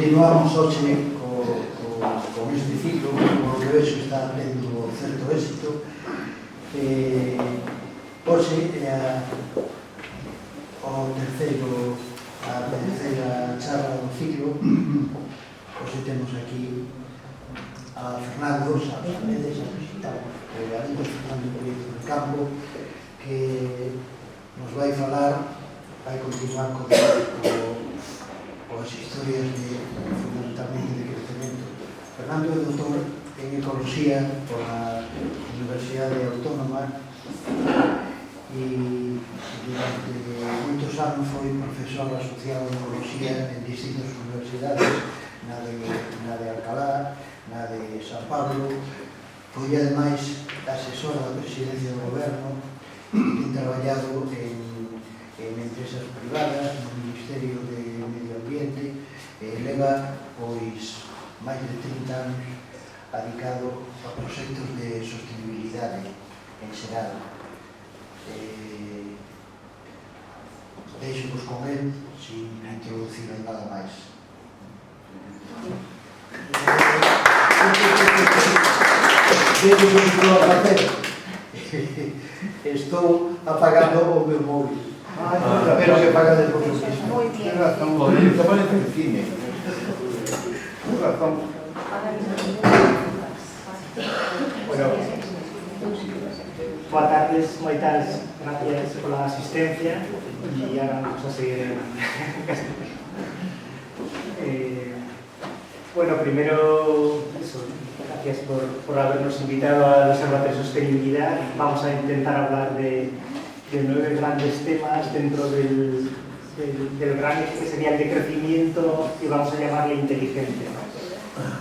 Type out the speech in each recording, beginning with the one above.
Continuamos hoxe con este ciclo, como que vexo está tendo certo éxito. Hoxe é a terceira charla do ciclo. Hoxe temos aquí a Fernando, a Paredes, a visitamos o Galindo Fernando Proyecto del Campo, que nos vai falar, vai continuar con as historias fundamentalmente de crecemento. Fernando é doutor en Ecoloxía pola Universidade Autónoma e durante moitos anos foi profesor asociado de Ecoloxía en distintas universidades, na de Alcalá, na de San Pablo. Foi ademais asesora da presidencia do goberno, ten traballado en empresas privadas, no Ministerio de Medio Ambiente, leva pois máis de 30 anos dedicado a proxectos de sostenibilidade en xeral. Deixo-vos con él sin introducir en nada máis. Estou apagando o meu móvil. Pero que paga de por lo mismo. Muy bien. Esto parece el cine. Tienes razón. Bueno, boas tardes, moitas gracias pola asistencia e agora vamos a seguir en bueno, primero, eso, gracias por habernos invitado al Observatorio de Sostenibilidad. Vamos a intentar hablar de 9 grandes temas dentro del gran eje que sería el de crecimiento, y vamos a llamarle inteligente, ¿no?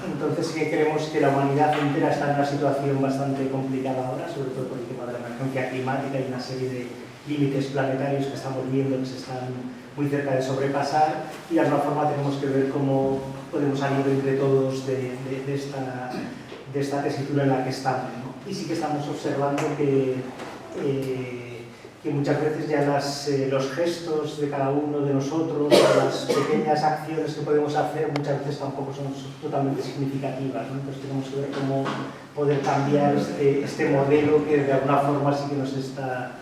Entonces sí que creemos que la humanidad entera está en una situación bastante complicada ahora, sobre todo por el tema de la emergencia climática y una serie de límites planetarios que estamos viendo que se están muy cerca de sobrepasar, y de alguna forma tenemos que ver cómo podemos salir entre todos de esta tesitura en la que estamos, ¿no? Y sí que estamos observando que muchas veces ya los gestos de cada uno de nosotros, las pequeñas acciones que podemos hacer, muchas veces tampoco son totalmente significativas, ¿no? Entonces tenemos que ver cómo poder cambiar este modelo que de alguna forma sí que nos está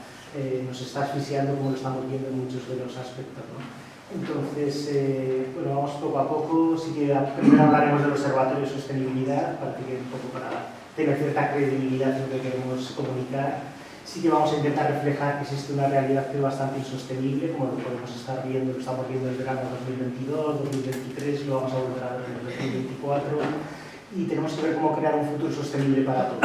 asfixiando, como lo estamos viendo en muchos de los aspectos, ¿no? Entonces, bueno, vamos poco a poco. Sí que primero hablaremos del Observatorio de Sostenibilidad, para tener cierta credibilidad en lo que queremos comunicar. Sí que vamos a intentar reflejar que existe una realidad que es bastante insostenible, como lo podemos estar viendo, lo estamos viendo en el verano 2022, 2023, lo vamos a volver a ver en el 2024, y tenemos que ver cómo crear un futuro sostenible para todos.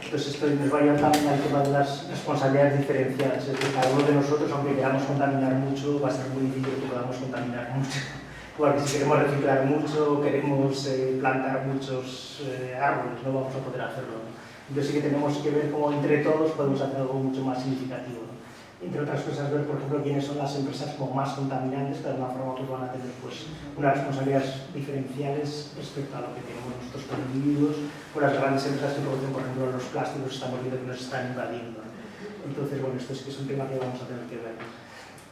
Entonces esto nos va a llevar también al tema de las responsabilidades diferenciadas, es decir, cada uno de nosotros, aunque queramos contaminar mucho, va a ser muy difícil que podamos contaminar mucho. Porque si queremos reciclar mucho, queremos plantar muchos árboles, no vamos a poder hacerlo, ¿no? Entonces sí que tenemos que ver cómo entre todos podemos hacer algo mucho más significativo, ¿no? Entre otras cosas, ver, por ejemplo, quiénes son las empresas como más contaminantes, que de alguna forma pues, van a tener pues, unas responsabilidades diferenciales respecto a lo que tenemos nosotros como individuos, o las grandes empresas que producen, por ejemplo, los plásticos, estamos viendo que nos están invadiendo, ¿no? Entonces, bueno, esto sí que es un tema que vamos a tener que ver.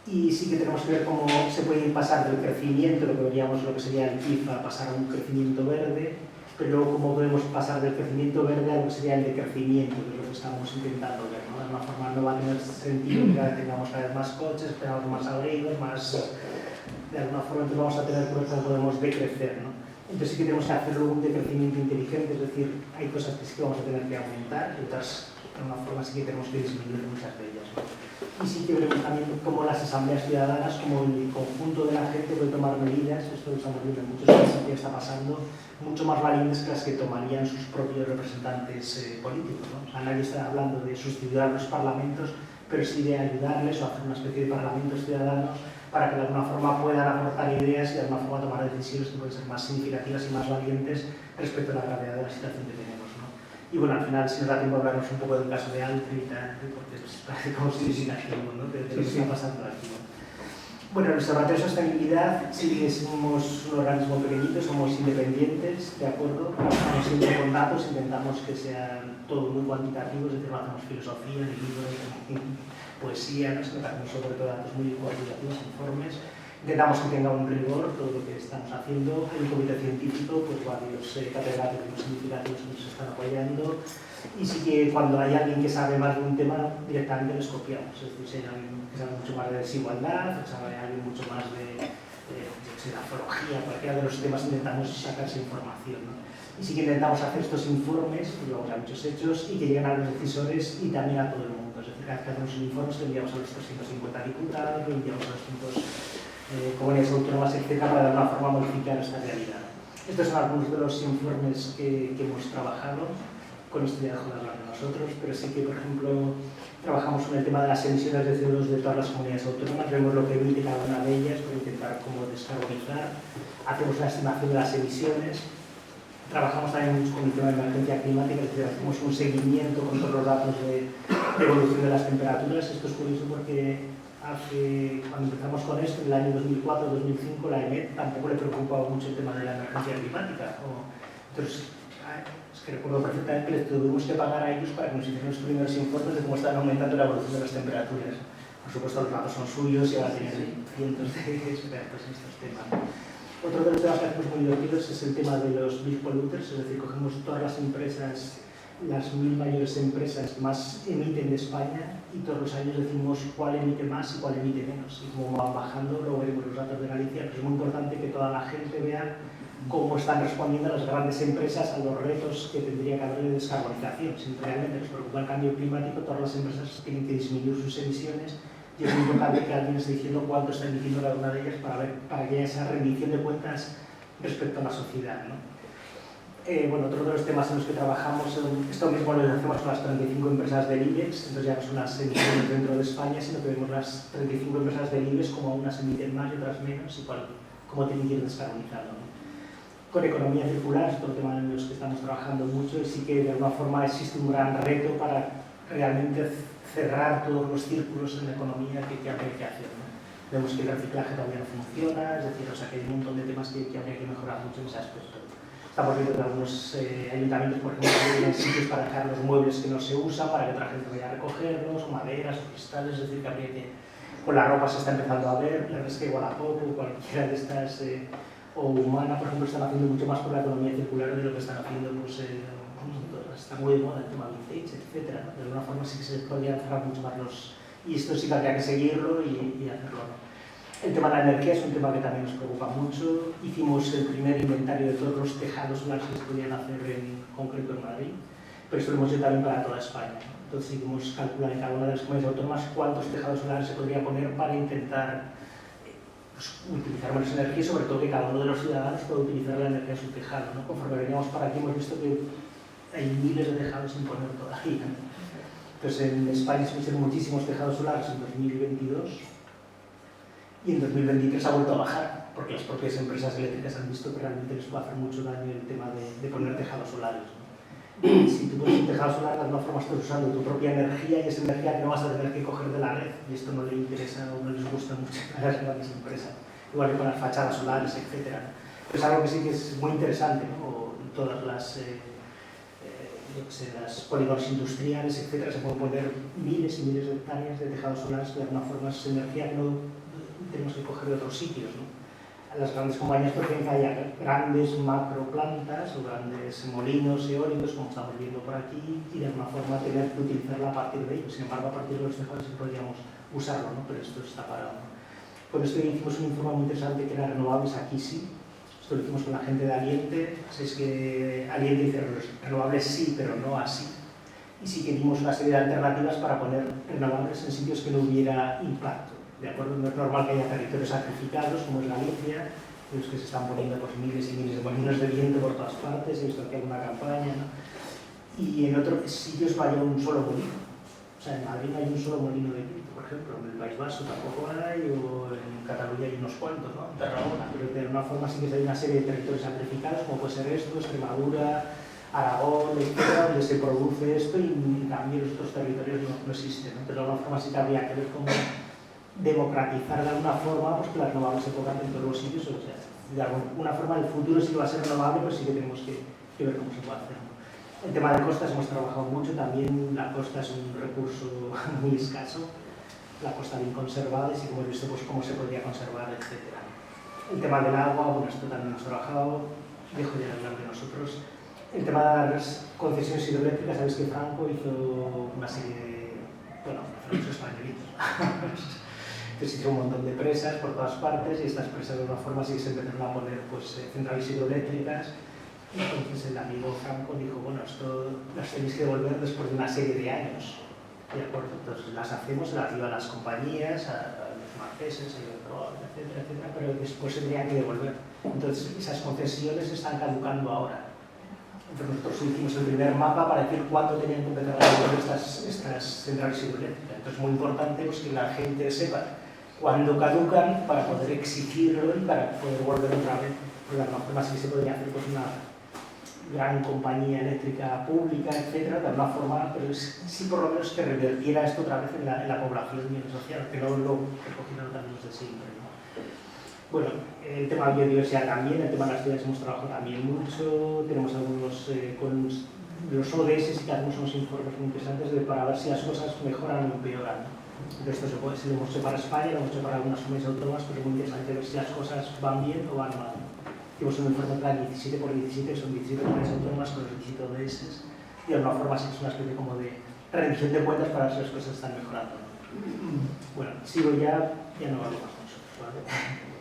Y sí que tenemos que ver cómo se puede pasar del crecimiento, lo que veríamos lo que sería el PIB, a pasar a un crecimiento verde, pero luego cómo podemos pasar del crecimiento verde a lo que sería el decrecimiento, que es lo que estamos intentando ver, ¿no? De alguna forma no va a tener sentido que cada vez tengamos cada vez más coches, tengamos más abrigos, de alguna forma entonces vamos a tener cosas que podemos decrecer, ¿no? Entonces sí que tenemos que hacerlo un decrecimiento inteligente, es decir, hay cosas que sí que vamos a tener que aumentar y otras de alguna forma sí que tenemos que disminuir muchas de ellas, ¿no? Y sí que veremos también cómo las asambleas ciudadanas, como el conjunto de la gente puede tomar medidas, esto lo estamos viendo en muchos países que está pasando, mucho más valientes que las que tomarían sus propios representantes políticos, ¿no? O sea, nadie está hablando de sustituir a los parlamentos, pero sí de ayudarles o hacer una especie de parlamentos ciudadanos para que de alguna forma puedan aportar ideas y de alguna forma tomar decisiones que pueden ser más significativas y más valientes respecto a la gravedad de la situación que tenemos, ¿no? Y bueno, al final, si nos da tiempo, hablarnos un poco del caso de Altri y tal, porque parece como si imaginamos, ¿no? De lo que está pasando aquí, ¿no? Bueno, el Observatorio de Sostenibilidad sí que somos un organismo pequeñito, somos independientes, ¿de acuerdo? Trabajamos siempre con datos, intentamos que sean todo muy cuantitativos, es decir, no hacemos filosofía, ni libros, ni poesía, ¿no? Sino que hacemos sobre todo datos muy cuantitativos, informes, Intentamos que tenga un rigor todo lo que estamos haciendo. Hay un comité científico, pues varios catedráticos significativos que nos están apoyando. Y sí que cuando hay alguien que sabe más de un tema, directamente les copiamos. Es decir, si hay alguien que sabe mucho más de desigualdad, que sabe alguien mucho más de la zoología, cualquiera de los temas, intentamos sacar esa información, ¿no? Y sí que intentamos hacer estos informes, llevamos a muchos hechos, y que lleguen a los decisores y también a todo el mundo. Es decir, cada vez que hacemos un informe, lo enviamos a los 350 diputados, lo enviamos a los distintos comunidades autónomas, etc., para de alguna forma modificar esta realidad. Estos son algunos de los informes que hemos trabajado. Con esto ya dejo de hablar de nosotros, pero sí que, por ejemplo, trabajamos con el tema de las emisiones de CO2 de todas las comunidades autónomas, vemos lo que emite cada una de ellas para intentar cómo descarbonizar, hacemos una estimación de las emisiones, trabajamos también mucho con el tema de emergencia climática, es decir, hacemos un seguimiento con todos los datos de evolución de las temperaturas. Esto es curioso porque cuando empezamos con esto, en el año 2004-2005, la EMET tampoco le preocupaba mucho el tema de la emergencia climática. Entonces, es que recuerdo perfectamente que les tuvimos que pagar a ellos para que nos hicieran los primeros informes de cómo estaban aumentando la evolución de las temperaturas. Por supuesto, los datos son suyos y ahora tienen cientos de expertos en estos temas. Otro de los temas que hacemos muy divertidos es el tema de los big polluters, es decir, cogemos todas las empresas, las 1000 mayores empresas que más emiten de España y todos los años decimos cuál emite más y cuál emite menos. Y como van bajando, luego veremos los datos de Galicia, pero es muy importante que toda la gente vea cómo están respondiendo las grandes empresas a los retos que tendría que haber de descarbonización. Si realmente les preocupa el cambio climático, todas las empresas tienen que disminuir sus emisiones y es muy importante que alguien esté diciendo cuánto está emitiendo cada una de ellas para que haya esa rendición de cuentas respecto a la sociedad, ¿no? Bueno, otro de los temas en los que trabajamos, esto mismo lo hacemos con las 35 empresas del IBEX, entonces ya no son las emisiones dentro de España, sino que vemos las 35 empresas del IBEX como unas emiten más y otras menos y cómo tienen que ir descarbonizando, ¿no? Con economía circular, es otro tema en los que estamos trabajando mucho y sí que de alguna forma existe un gran reto para realmente cerrar todos los círculos en la economía que habría que hacer, ¿no? Vemos que el reciclaje todavía no funciona, es decir, que hay un montón de temas que habría que mejorar mucho en ese aspecto. Estamos viendo que algunos ayuntamientos, por ejemplo, tienen sitios para dejar los muebles que no se usan, para que otra gente vaya a recogerlos, o maderas, o cristales, es decir, que habría que... Con la ropa se está empezando a ver, la verdad es que Wallapop o cualquiera de estas... o Humana, por ejemplo, están haciendo mucho más por la economía circular de lo que están haciendo, pues, está muy de moda el tema vintage, etc. ¿no? De alguna forma sí que se podrían cerrar mucho más los... Y esto sí que habría que seguirlo y hacerlo, ¿no? El tema de la energía es un tema que también nos preocupa mucho. Hicimos el primer inventario de todos los tejados solares que se podían hacer en concreto en Madrid, pero esto lo hemos hecho también para toda España, ¿no? Entonces hicimos calcular en cada una de las comunidades autónomas cuántos tejados solares se podría poner para intentar utilizar menos energía y sobre todo que cada uno de los ciudadanos pueda utilizar la energía de su tejado, ¿no? Conforme veníamos para aquí hemos visto que hay miles de tejados sin poner todavía, ¿no? Entonces en España se pusieron muchísimos tejados solares en 2022 y en 2023 ha vuelto a bajar porque las propias empresas eléctricas han visto que realmente les va a hacer mucho daño el tema de poner tejados solares, ¿no? Y si tú pones un tejado solar, de alguna forma estás usando tu propia energía y esa energía que no vas a tener que coger de la red y esto no le interesa o no les gusta mucho a las grandes empresas, igual que con las fachadas solares, etc. Es algo que sí que es muy interesante, ¿no? Todas las las polígonos industriales, etc. Se pueden poner miles y miles de hectáreas de tejados solares que de alguna forma es energía que no tenemos que coger de otros sitios, ¿no? Las grandes compañías prefieren que haya grandes macroplantas o grandes molinos eólicos, como estamos viendo por aquí, y de alguna forma tener que utilizarla a partir de ellos. Sin embargo, a partir de los tejados sí podríamos usarlo, ¿no? Pero esto está parado, ¿no? Con esto hicimos un informe muy interesante que era renovables aquí sí. Esto lo hicimos con la gente de Aliente. Es que Aliente dice renovables sí, pero no así. Y sí que dimos una serie de alternativas para poner renovables en sitios que no hubiera impacto. ¿De acuerdo? No es normal que haya territorios sacrificados, como es Galicia, en los que se están poniendo pues, miles y miles de molinos de viento por todas partes, he visto que hay una campaña, ¿no? Y en otros sitios no hay un solo molino. O sea, en Madrid no hay un solo molino de viento, por ejemplo, en el País Vasco tampoco hay, o en Cataluña hay unos cuantos, ¿no? En Tarragona, pero de alguna forma sí que hay una serie de territorios sacrificados, como puede ser esto, Extremadura, Aragón, etc., donde se produce esto y en cambio los otros territorios no existen, ¿no? Pero de alguna forma sí que habría que ver cómo democratizar de alguna forma pues, que las renovables se pongan en todos los sitios, o sea, de alguna forma el futuro sí que va a ser renovable, pero sí que tenemos que ver cómo se puede hacer, ¿no? El tema de costas hemos trabajado mucho, también la costa es un recurso muy escaso la costa bien conservada y sí que hemos visto pues, cómo se podría conservar, etc. El tema del agua, bueno, esto también hemos trabajado, dejo de hablar de nosotros. El tema de las concesiones hidroeléctricas, sabéis que Franco hizo una serie de, bueno, los españolitos. Entonces hizo un montón de presas por todas partes y estas presas de alguna forma sí que se empezaron a poner pues, centrales hidroeléctricas. Entonces el amigo Franco dijo, bueno, esto las tenéis que devolver después de una serie de años. ¿De acuerdo? Entonces las hacemos, las llevan a las compañías, a los marqueses, a Iberdrola, etcétera, etcétera, pero después se tendrían que devolver. Entonces esas concesiones están caducando ahora. Entonces nosotros hicimos el primer mapa para decir cuándo tenían que empezar a devolver estas centrales hidroeléctricas. Entonces es muy importante pues, que la gente sepa cuándo caducan para poder exigirlo y para poder volver otra vez. Porque de alguna forma sí se podría hacer pues, una gran compañía eléctrica pública, etcétera, de alguna forma, pero sí por lo menos que revertiera esto otra vez en la población y en la sociedad, que no lo recogieran también los de siempre, ¿no? Bueno, el tema de biodiversidad también, el tema de las ciudades hemos trabajado también mucho, tenemos algunos, con los ODS y que hacemos unos informes muy interesantes para ver si las cosas mejoran o empeoran, ¿no? Entonces esto lo hemos hecho para España, lo hemos hecho para algunas comunidades autónomas, pero es muy interesante ver si las cosas van bien o van mal. Hicimos un informe plan 17×17, son 17 comunidades autónomas con los 17 ODS, y de alguna forma sí es una especie como de rendición de cuentas para ver si las cosas están mejorando. Bueno, sigo ya no hablo más nosotros, ¿vale?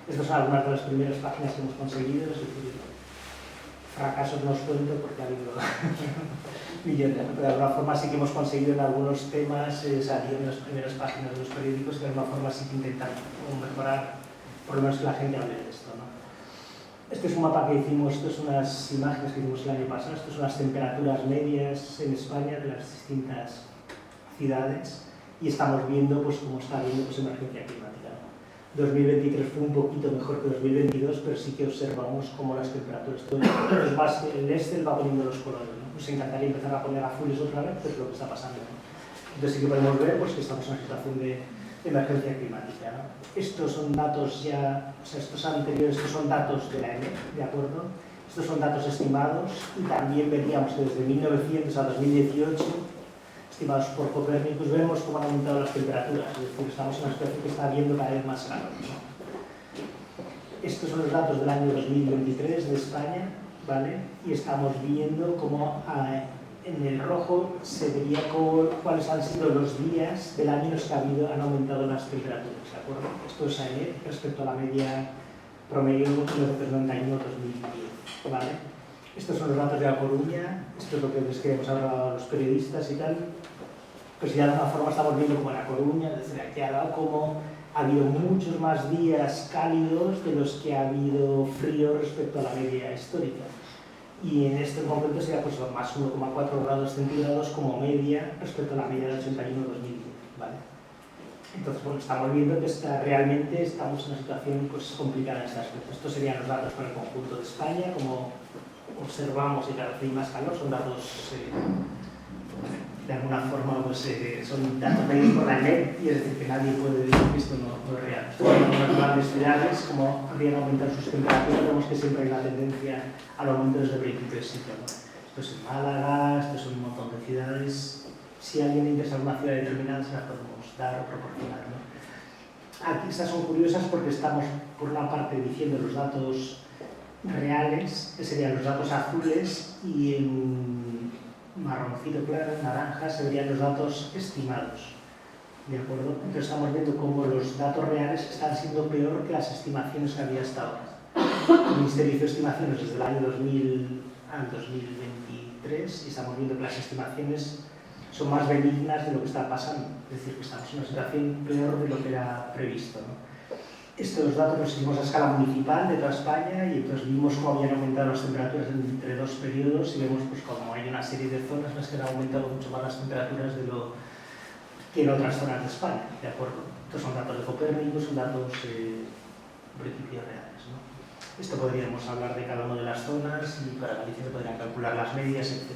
Estas son algunas de las primeras páginas que hemos conseguido, es decir, fracasos no os cuento porque ha habido millones, pero de alguna forma sí que hemos conseguido en algunos temas salir en las primeras páginas de los periódicos y de alguna forma sí que intentar mejorar, por lo menos que la gente hable de esto, ¿no? Este es un mapa que hicimos, esto son unas imágenes que hicimos el año pasado, estas son las temperaturas medias en España de las distintas ciudades y estamos viendo pues, cómo está habiendo pues, emergencia climática. 2023 fue un poquito mejor que 2022, pero sí que observamos cómo las temperaturas, el Excel va poniendo los colores, ¿no? Nos encantaría empezar a poner azules otra vez, pero es lo que está pasando, ¿no? Entonces sí que podemos ver pues, que estamos en una situación de emergencia climática, ¿no? Estos son datos ya, o sea, estos anteriores, estos son datos de la EMET, ¿de acuerdo? Estos son datos estimados y también veríamos que desde 1900 a 2018, estimados por Copérnicus, vemos cómo han aumentado las temperaturas, es decir, estamos en una situación que está habiendo cada vez más calor, ¿no? Estos son los datos del año 2023 de España, ¿vale? Y estamos viendo cómo en el rojo se vería cuáles han sido los días del año en los que han aumentado las temperaturas, ¿de acuerdo? Esto es AEMET respecto a la media promedio 1991-2010, ¿vale? Estos son los datos de La Coruña, esto es lo que les queremos hablar a los periodistas y tal. Pues ya de alguna forma estamos viendo como en La Coruña, desde aquí ha dado como ha habido muchos más días cálidos de los que ha habido frío respecto a la media histórica. Y en este momento sería pues más 1,4 grados centígrados como media respecto a la media del 81-2010, ¿vale? Entonces, bueno, estamos viendo que realmente estamos en una situación pues, complicada en este aspecto. Estos serían los datos para el conjunto de España, como observamos y cada vez hay más calor, son datos de alguna forma pues, son datos medidos por la EMET y es decir que nadie puede decir que esto no es real. En las grandes ciudades, como habrían aumentado sus temperaturas, vemos que siempre hay una tendencia al aumento desde el principio del siglo, ¿no? Esto es en Málaga, esto es un montón de ciudades. Si alguien le interesa una ciudad determinada, se la podemos dar o proporcionar, ¿no? Aquí estas son curiosas porque estamos, por una parte, diciendo los datos reales, que serían los datos azules, y en marroncito claro, en naranja, se verían los datos estimados, ¿de acuerdo? Entonces estamos viendo cómo los datos reales están siendo peor que las estimaciones que había hasta ahora. El Ministerio hizo estimaciones desde el año 2000 al 2023 y estamos viendo que las estimaciones son más benignas de lo que está pasando, es decir, que estamos en una situación peor de lo que era previsto, ¿no? Estos datos los seguimos a escala municipal de toda España y entonces vimos cómo habían aumentado las temperaturas entre dos periodos y vemos pues, cómo hay una serie de zonas en las que han aumentado mucho más las temperaturas de lo que en otras zonas de España, ¿de acuerdo? Estos son datos de Copérnicus, son datos principios reales, ¿no? Esto podríamos hablar de cada una de las zonas y para Galicia se podrían calcular las medias, etc.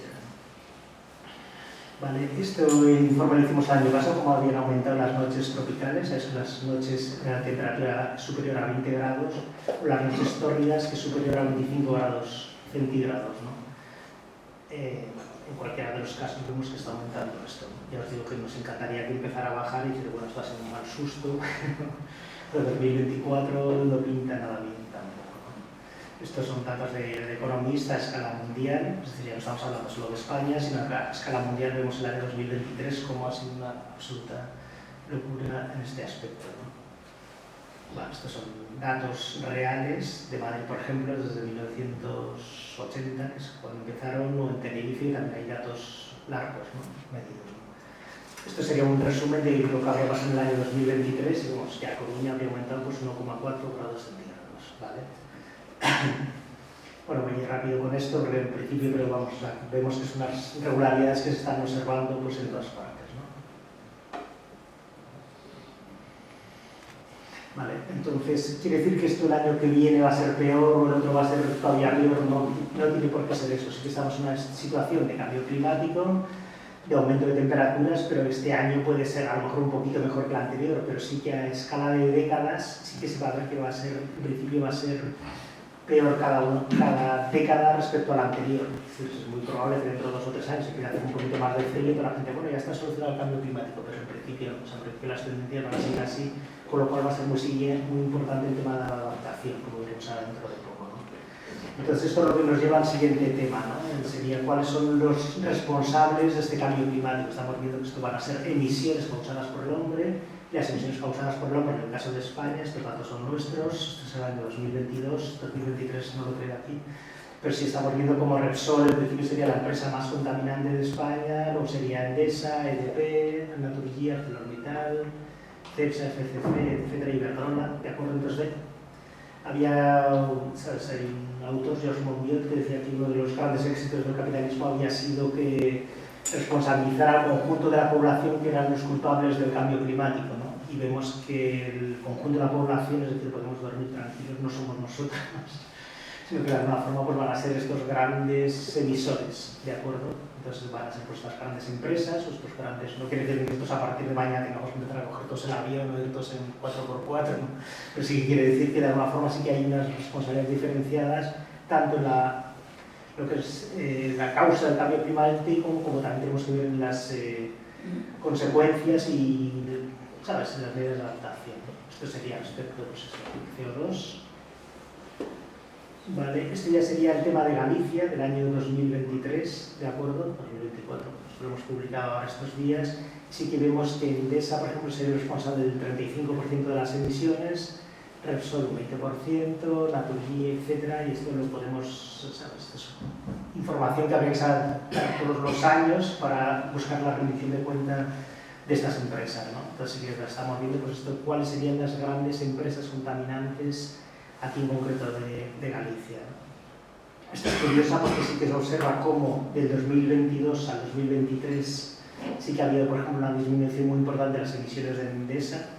Vale, esto el informe lo hicimos el año pasado, cómo habían aumentado las noches tropicales, es las noches de la temperatura superior a 20 grados, o las noches tórridas que es superior a 25 grados centígrados, ¿no? en cualquiera de los casos vemos que está aumentando esto. Ya os digo que nos encantaría que empezara a bajar y decir, bueno, esto va a ser un mal susto, pero 2024 no pinta nada bien tampoco, ¿no? Estos son datos de economista a escala mundial, es decir, ya no estamos hablando solo de España, sino que a escala mundial vemos el año 2023 como ha sido una absoluta locura en este aspecto, ¿no? Bueno, estos son datos reales de Madrid, por ejemplo, desde 1980, que es cuando empezaron, o en Tenerife, también hay datos largos, ¿no? Medidos, ¿no? Esto sería un resumen de lo que habría pasado en el año 2023, y vemos que a Coruña habría aumentado pues, 1,4 grados centígrados, ¿vale? Bueno, voy a ir rápido con esto, porque en principio pero vemos que son unas irregularidades que se están observando pues, en todas partes, ¿no? Vale, entonces, ¿quiere decir que esto el año que viene va a ser peor o el otro va a ser todavía peor? No tiene por qué ser eso. Sí que estamos en una situación de cambio climático, de aumento de temperaturas, pero este año puede ser a lo mejor un poquito mejor que el anterior, pero sí que a escala de décadas sí que se va a ver que va a ser, en principio va a ser peor cada década respecto a la anterior. Es muy probable que dentro de 2 o 3 años se quiera hacer un poquito más de frío, pero la gente, bueno, ya está solucionado el cambio climático, pero en principio las tendencias van a seguir así, con lo cual va a ser muy importante el tema de la adaptación, como veremos ahora dentro de poco, ¿no? Entonces esto es lo que nos lleva al siguiente tema, ¿no? Sería cuáles son los responsables de este cambio climático. Estamos viendo que esto van a ser emisiones causadas por el hombre, y las emisiones causadas por el hombre, en el caso de España, estos datos son nuestros, este es el año 2022, 2023 no lo traigo aquí, pero si estamos viendo como Repsol, en principio sería la empresa más contaminante de España, luego sería Endesa, EDP, Naturgy, ArcelorMittal, Cepsa, FCC, etcétera, Iberdrola, ¿de acuerdo? Entonces, había, ¿sabes? Hay un autor, George Monbiot, que decía que uno de los grandes éxitos del capitalismo había sido que responsabilizar al conjunto de la población que eran los culpables del cambio climático, ¿no? Y vemos que el conjunto de la población, es decir, podemos dormir tranquilos, no somos nosotros, sino que de alguna forma pues, van a ser estos grandes emisores, ¿de acuerdo? Entonces van a ser pues, estas grandes empresas, o estos grandes, no quiere decir que estos a partir de mañana tengamos que empezar a coger todos el avión o ir todos en 4x4, ¿no? Pero sí que quiere decir que de alguna forma sí que hay unas responsabilidades diferenciadas, tanto en lo que es la causa del cambio climático, como también tenemos que ver en las consecuencias y, ¿sabes?, las medidas de adaptación. Esto sería respecto pues, CO2. Vale, este ya sería el tema de Galicia del año 2023, ¿de acuerdo? 2024, pues lo hemos publicado ahora estos días. Sí que vemos que Endesa, por ejemplo, sería responsable del 35% de las emisiones, Repsol un 20%, Naturgy, etcétera, y esto lo podemos, ¿sabes? Esto es información que habría que sacar todos los años para buscar la rendición de cuenta de estas empresas, ¿no? Entonces, si estamos viendo, pues esto, cuáles serían las grandes empresas contaminantes aquí en concreto de Galicia, ¿no? Esto es curiosa porque sí que se observa cómo del 2022 al 2023 sí que ha habido, por ejemplo, una disminución muy importante de las emisiones de Endesa,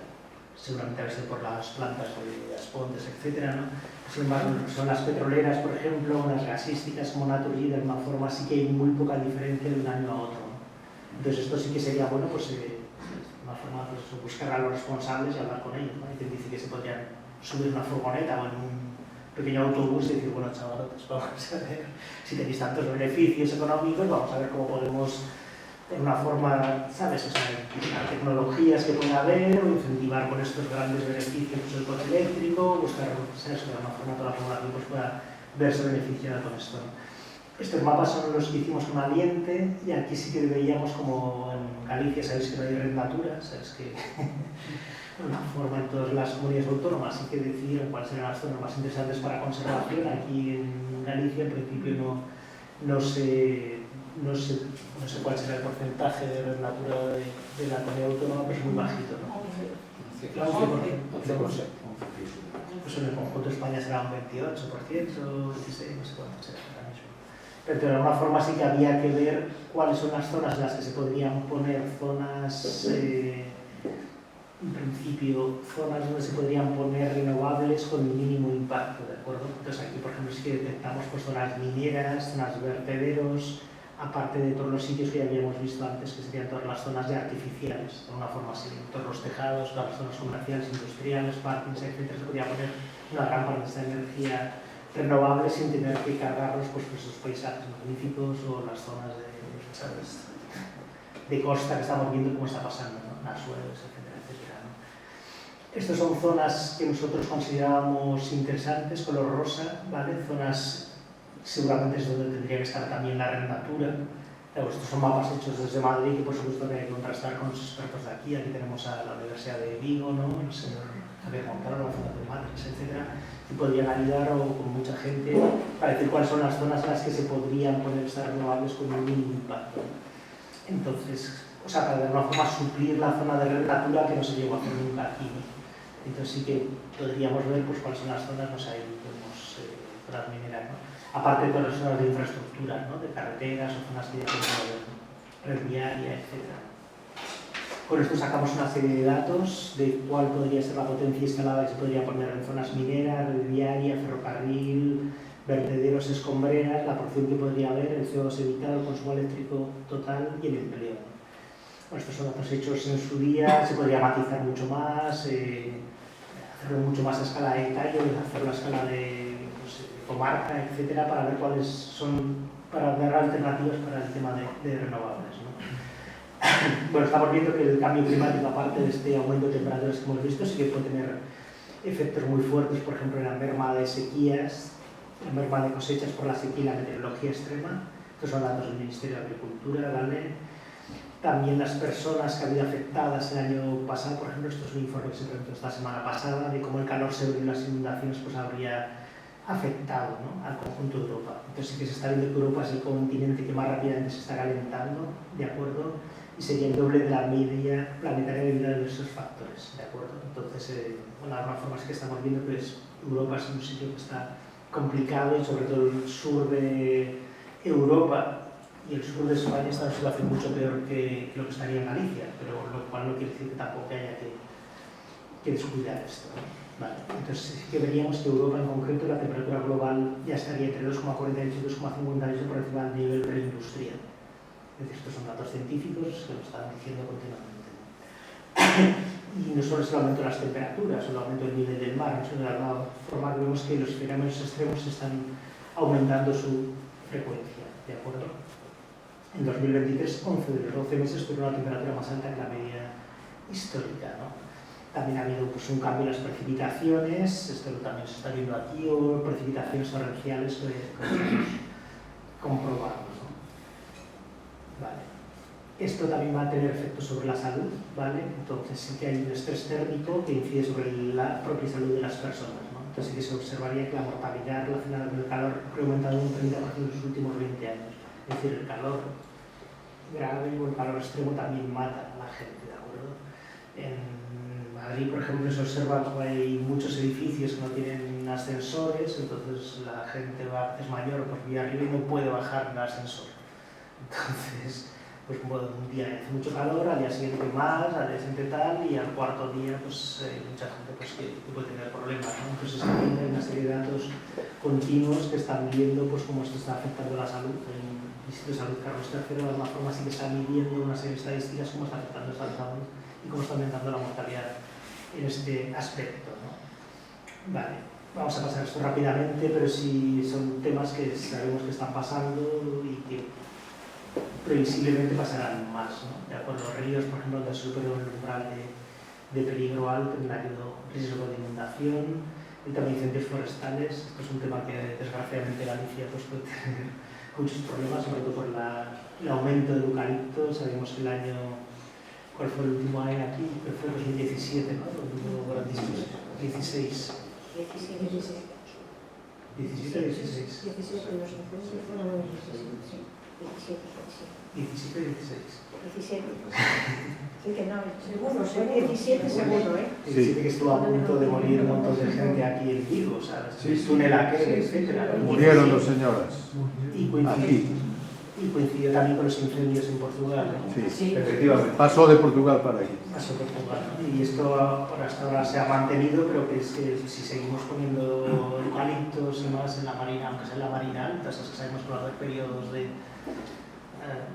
seguramente ha sido por las plantas de Aspontes, etcétera, ¿no? Sin embargo, son las petroleras, por ejemplo, las gasísticas como Naturgy, de alguna forma sí que hay muy poca diferencia de un año a otro, ¿no? Entonces esto sí que sería bueno, pues de una forma pues, buscar a los responsables y hablar con ellos, ¿no? Hay quien dice que se podrían subir una furgoneta o en un pequeño autobús y decir, bueno, chavalotes, vamos a ver si tenéis tantos beneficios económicos, vamos a ver cómo podemos, de una forma, ¿sabes? O sea, las tecnologías que pueda haber o incentivar con estos grandes beneficios pues, el coche eléctrico, buscar, ¿sabes? De alguna forma toda la población pues, pueda verse beneficiada con esto, ¿no? Estos mapas son los que hicimos con Aliente y aquí sí que veíamos como en Galicia, sabéis que no hay red natura, sabéis que una forma en todas las comunidades autónomas sí que decidieron cuáles eran las zonas más interesantes para conservación. Aquí en Galicia en principio no sé cuál será el porcentaje de red natura de la comunidad autónoma, pero es muy bajito, ¿no? 11%. Pues en el conjunto de España será un 28%, 26%, no sé cuánto será ahora mismo. Pero de alguna forma sí que había que ver cuáles son las zonas en las que se podrían poner zonas, en principio, zonas donde se podrían poner renovables con mínimo impacto, ¿de acuerdo? Entonces aquí, por ejemplo, sí que detectamos pues, zonas mineras, zonas vertederos, aparte de todos los sitios que ya habíamos visto antes, que serían todas las zonas de artificiales, de una forma así, todos los tejados, las zonas comerciales, industriales, parkings, etc. Se podría poner una gran parte de esta energía renovables sin tener que cargarlos pues, por esos paisajes magníficos o las zonas ¿sabes? De costa que estamos viendo cómo está pasando, ¿no? Nazuelos, etcétera, etcétera, ¿no? Estas son zonas que nosotros considerábamos interesantes, color rosa, ¿vale? Zonas seguramente es donde tendría que estar también la red natura. Claro, estos son mapas hechos desde Madrid que por supuesto que hay que contrastar con los expertos de aquí. Aquí tenemos a la Universidad de Vigo, ¿no? El señor Javier Montaro, la Fundación Matrix, etcétera, que podrían ayudar o con mucha gente para decir cuáles son las zonas en las que se podrían poner estas renovables con un mínimo impacto. Entonces, o sea, para de alguna forma suplir la zona de red natura que no se llegó a hacer nunca aquí, ¿no? Entonces sí que podríamos ver pues, cuáles son las zonas, no sé, ahí podemos zonas mineras, ¿no? Aparte de todas las zonas de infraestructura, ¿no? De carreteras o zonas que ya tienen red viaria, etc. Con esto sacamos una serie de datos de cuál podría ser la potencia instalada que se podría poner en zonas mineras, red viaria, ferrocarril, vertederos, escombreras, la porción que podría haber, el CO2 evitado, el consumo eléctrico total y el empleo. Bueno, estos son datos hechos en su día, se podría matizar mucho más, hacerlo mucho más a escala de detalle, hacerlo a escala de comarca, etcétera, para ver cuáles son, para dar alternativas para el tema de renovables, ¿no? Bueno, estamos viendo que el cambio climático, aparte de este aumento de temperaturas que hemos visto, sí que puede tener efectos muy fuertes, por ejemplo, en la merma de sequías, la merma de cosechas por la sequía y la meteorología extrema. Estos son datos del Ministerio de Agricultura, ¿vale? También las personas que han habido afectadas el año pasado, por ejemplo, esto es un informe que se presentó esta semana pasada, de cómo el calor severo y las inundaciones pues, habría afectado, ¿no? Al conjunto de Europa. Entonces sí que se está viendo que Europa es el continente que más rápidamente se está calentando, ¿de acuerdo? Y sería el doble de la media planetaria debido a esos factores, ¿de acuerdo? Entonces, bueno, de alguna forma es que estamos viendo que Europa es un sitio que está complicado y sobre todo el sur de Europa y el sur de España está en una situación mucho peor que lo que estaría en Galicia, pero lo cual no quiere decir que tampoco haya que descuidar esto, ¿no? Vale. Entonces sí que veríamos que Europa en concreto la temperatura global ya estaría entre 2,48 y 2,58 por encima del nivel preindustrial. Es decir, estos son datos científicos que lo están diciendo continuamente. Y no solo es el aumento de las temperaturas o el aumento del nivel del mar, sino de alguna forma vemos que los fenómenos extremos están aumentando su frecuencia, ¿de acuerdo? En 2023, 11 de los 12 meses tuvieron una temperatura más alta que la media histórica, ¿no? También ha habido pues, un cambio en las precipitaciones, esto también se está viendo aquí, o precipitaciones torrenciales que podemos comprobar, ¿no? Vale. Esto también va a tener efectos sobre la salud, ¿vale? Entonces sí que hay un estrés térmico que incide sobre la propia salud de las personas, ¿no? Entonces sí que se observaría que la mortalidad relacionada con el calor ha aumentado un 30% en los últimos 20 años. Es decir, el calor grave o el calor extremo también mata a la gente, ¿de acuerdo? En Madrid, por ejemplo, se observa que hay muchos edificios que no tienen ascensores, entonces la gente va, es mayor porque vive arriba y no puede bajar en el ascensor. Entonces, pues bueno, un día hace mucho calor, al día siguiente más, al día siguiente tal, y al cuarto día pues hay mucha gente pues, que puede tener problemas, ¿no? Entonces también hay una serie de datos continuos que están viendo pues, cómo esto está afectando la salud. El Instituto de Salud Carlos III de alguna forma sí que está midiendo una serie de estadísticas cómo está afectando esta salud y cómo está aumentando la mortalidad en este aspecto, ¿no? Vale, vamos a pasar esto rápidamente, pero sí son temas que sabemos que están pasando y que previsiblemente pasarán más, ¿no? De acuerdo, los ríos, por ejemplo, donde superó el umbral de peligro alto, en habido riesgo de inundación, y también incendios forestales. Esto es un tema que desgraciadamente Galicia pues, puede tener muchos problemas, sobre todo por el aumento del eucalipto. Sabemos que el año, ¿cuál fue el último año aquí? Creo que fue 2017, ¿no? El último grandísimo, 16. 17 o 16. 17 o 16. 17 los incendios fueron 17, sí. 17 y 16. 17. Sí que no, seguro, 17 seguro, ¿eh? 17 que estuvo a punto de morir un montón de gente aquí en Vigo, ¿sabes? Sí, el túnel aquel, etcétera. Murieron dos señoras. Y coincidió también con los incendios en Portugal, ¿no? Sí, Sí. efectivamente. Pasó de Portugal para aquí. Pasó Portugal. Y esto hasta ahora se ha mantenido, pero que es que si seguimos poniendo eucaliptos y más en la marina, aunque sea en la marina alta, es que sabemos que va a haber periodos de,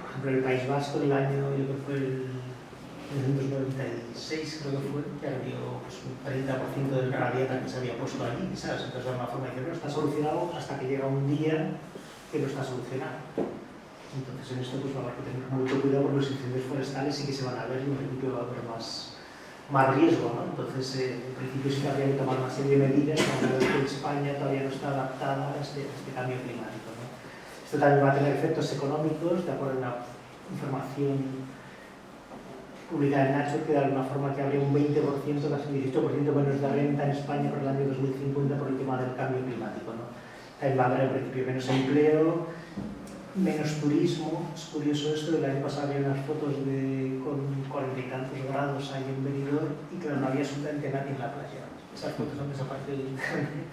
por ejemplo, el País Vasco, el año, yo creo que fue el 1996 creo que fue, que abrió pues, un 30% del radiata que se había puesto allí, ¿sabes? Entonces de alguna forma dice, no está solucionado hasta que llega un día que no está solucionado. Entonces en esto pues va a haber que tener mucho cuidado porque los incendios forestales sí que se van a ver y en principio va a haber más riesgo, ¿no? Entonces en principio sí que habría que tomar una serie de medidas para ver que España todavía no está adaptada a este cambio climático, ¿no? Esto también va a tener efectos económicos, de acuerdo a una información publicada en Nature, que de alguna forma que habría un 20%, casi un 18% menos de renta en España para el año 2050 por el tema del cambio climático, ¿no? También va a haber en principio menos empleo, menos turismo. Es curioso esto, el año pasado había unas fotos con 40 y tantos grados ahí en Benidorm y claro, no había absolutamente nadie en la playa. Esas fotos han desaparecido de internet.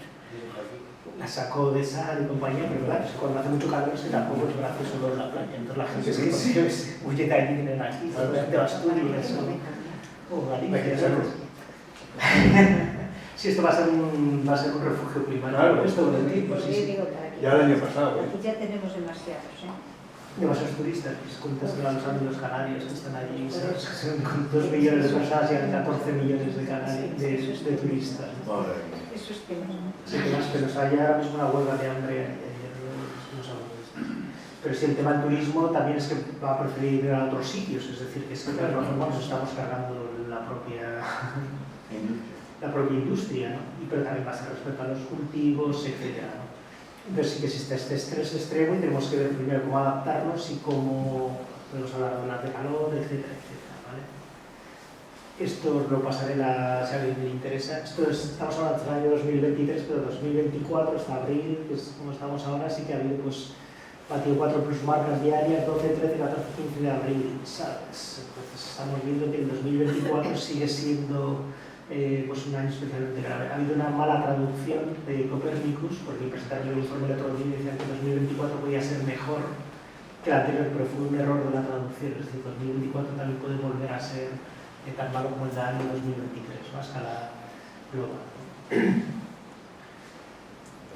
La sacó de Sahara y compañía, pero claro, cuando hace mucho calor es que tampoco es gracioso solo en la playa. Entonces la gente se huye de ahí, vienen aquí, de Asturias o Galicia, ¿sabes? Sí, esto va a ser un refugio climático. Claro. Esto con el tiempo, Pues sí, yo sí. digo que aquí, Ya el año pasado, aquí ya tenemos demasiados, Demasiados turistas, pues cuentas que los amigos canarios que están allí, ¿sabes? Con 2 millones de personas y hay 14 millones de turistas. Madre mía. Esos temas, ¿no? Sí, que más que nos haya ahora mismo una huelga de hambre ayer, no sabemos esto. Pero sí, el tema del turismo también es que va a preferir ir a otros sitios, es decir, que es que de alguna forma nos estamos cargando la propia industria, ¿no? Pero también va a ser respecto a los cultivos, etc., ¿no? Entonces sí que existe este estrés extremo y tenemos que ver primero cómo adaptarnos y cómo podemos hablar de olas de calor, etcétera, etcétera, ¿vale? Esto lo pasaré si a alguien le interesa. Estamos hablando del año 2023, pero 2024, hasta abril, que es como estamos ahora, sí que ha habido pues batido 4 plus marcas diarias, 12, 13, 14, 15 de abril, ¿sabes? Entonces estamos viendo que el 2024 sigue siendo pues un año especialmente grave. Ha habido una mala traducción de Copernicus, porque presentaron el informe el otro día y decían que 2024 podía ser mejor que el anterior, pero fue un error de la traducción. Es decir, 2024 también puede volver a ser tan malo como el del año 2023, ¿no? A escala global.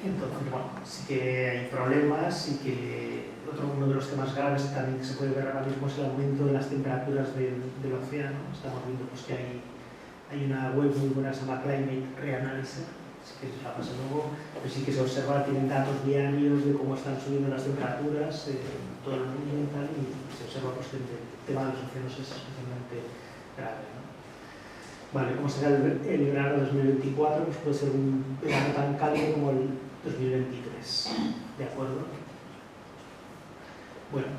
Entonces, bueno, sí que hay problemas y que uno de los temas graves también que se puede ver ahora mismo es el aumento de las temperaturas del océano. Estamos viendo pues, que hay una web muy buena que se llama Climate Reanalysis, que la paso luego, pero sí que se observa, tienen datos diarios de cómo están subiendo las temperaturas en todo el mundo y tal, y se observa pues, que el tema de los océanos es especialmente grave, ¿no? Vale, ¿cómo será el verano 2024? Pues puede ser un verano tan cálido como el 2023, ¿de acuerdo? Bueno,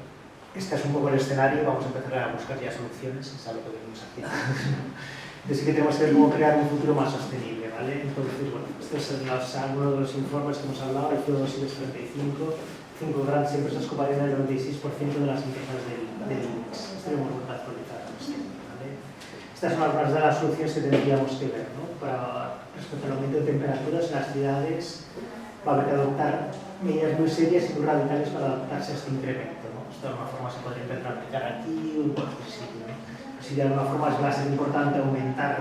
este es un poco el escenario, vamos a empezar a buscar ya soluciones, es algo que venimos haciendo. Entonces sí que tenemos que ver cómo crear un futuro más sostenible, ¿vale? Entonces, bueno, este es uno de los informes que hemos hablado, el CO2 35, 5 grandes empresas ocuparían el 96% de las empresas del IBEX. Esto lo hemos vuelto a actualizar, ¿vale? Estas son algunas de las soluciones que tendríamos que ver, ¿no? Respecto al aumento de temperaturas en las ciudades, va a haber que adoptar medidas muy serias y muy radicales para adaptarse a este incremento, ¿no? Esto de alguna forma se podría empezar a aplicar aquí o en cualquier sitio, ¿no? Si de alguna forma va a ser importante aumentar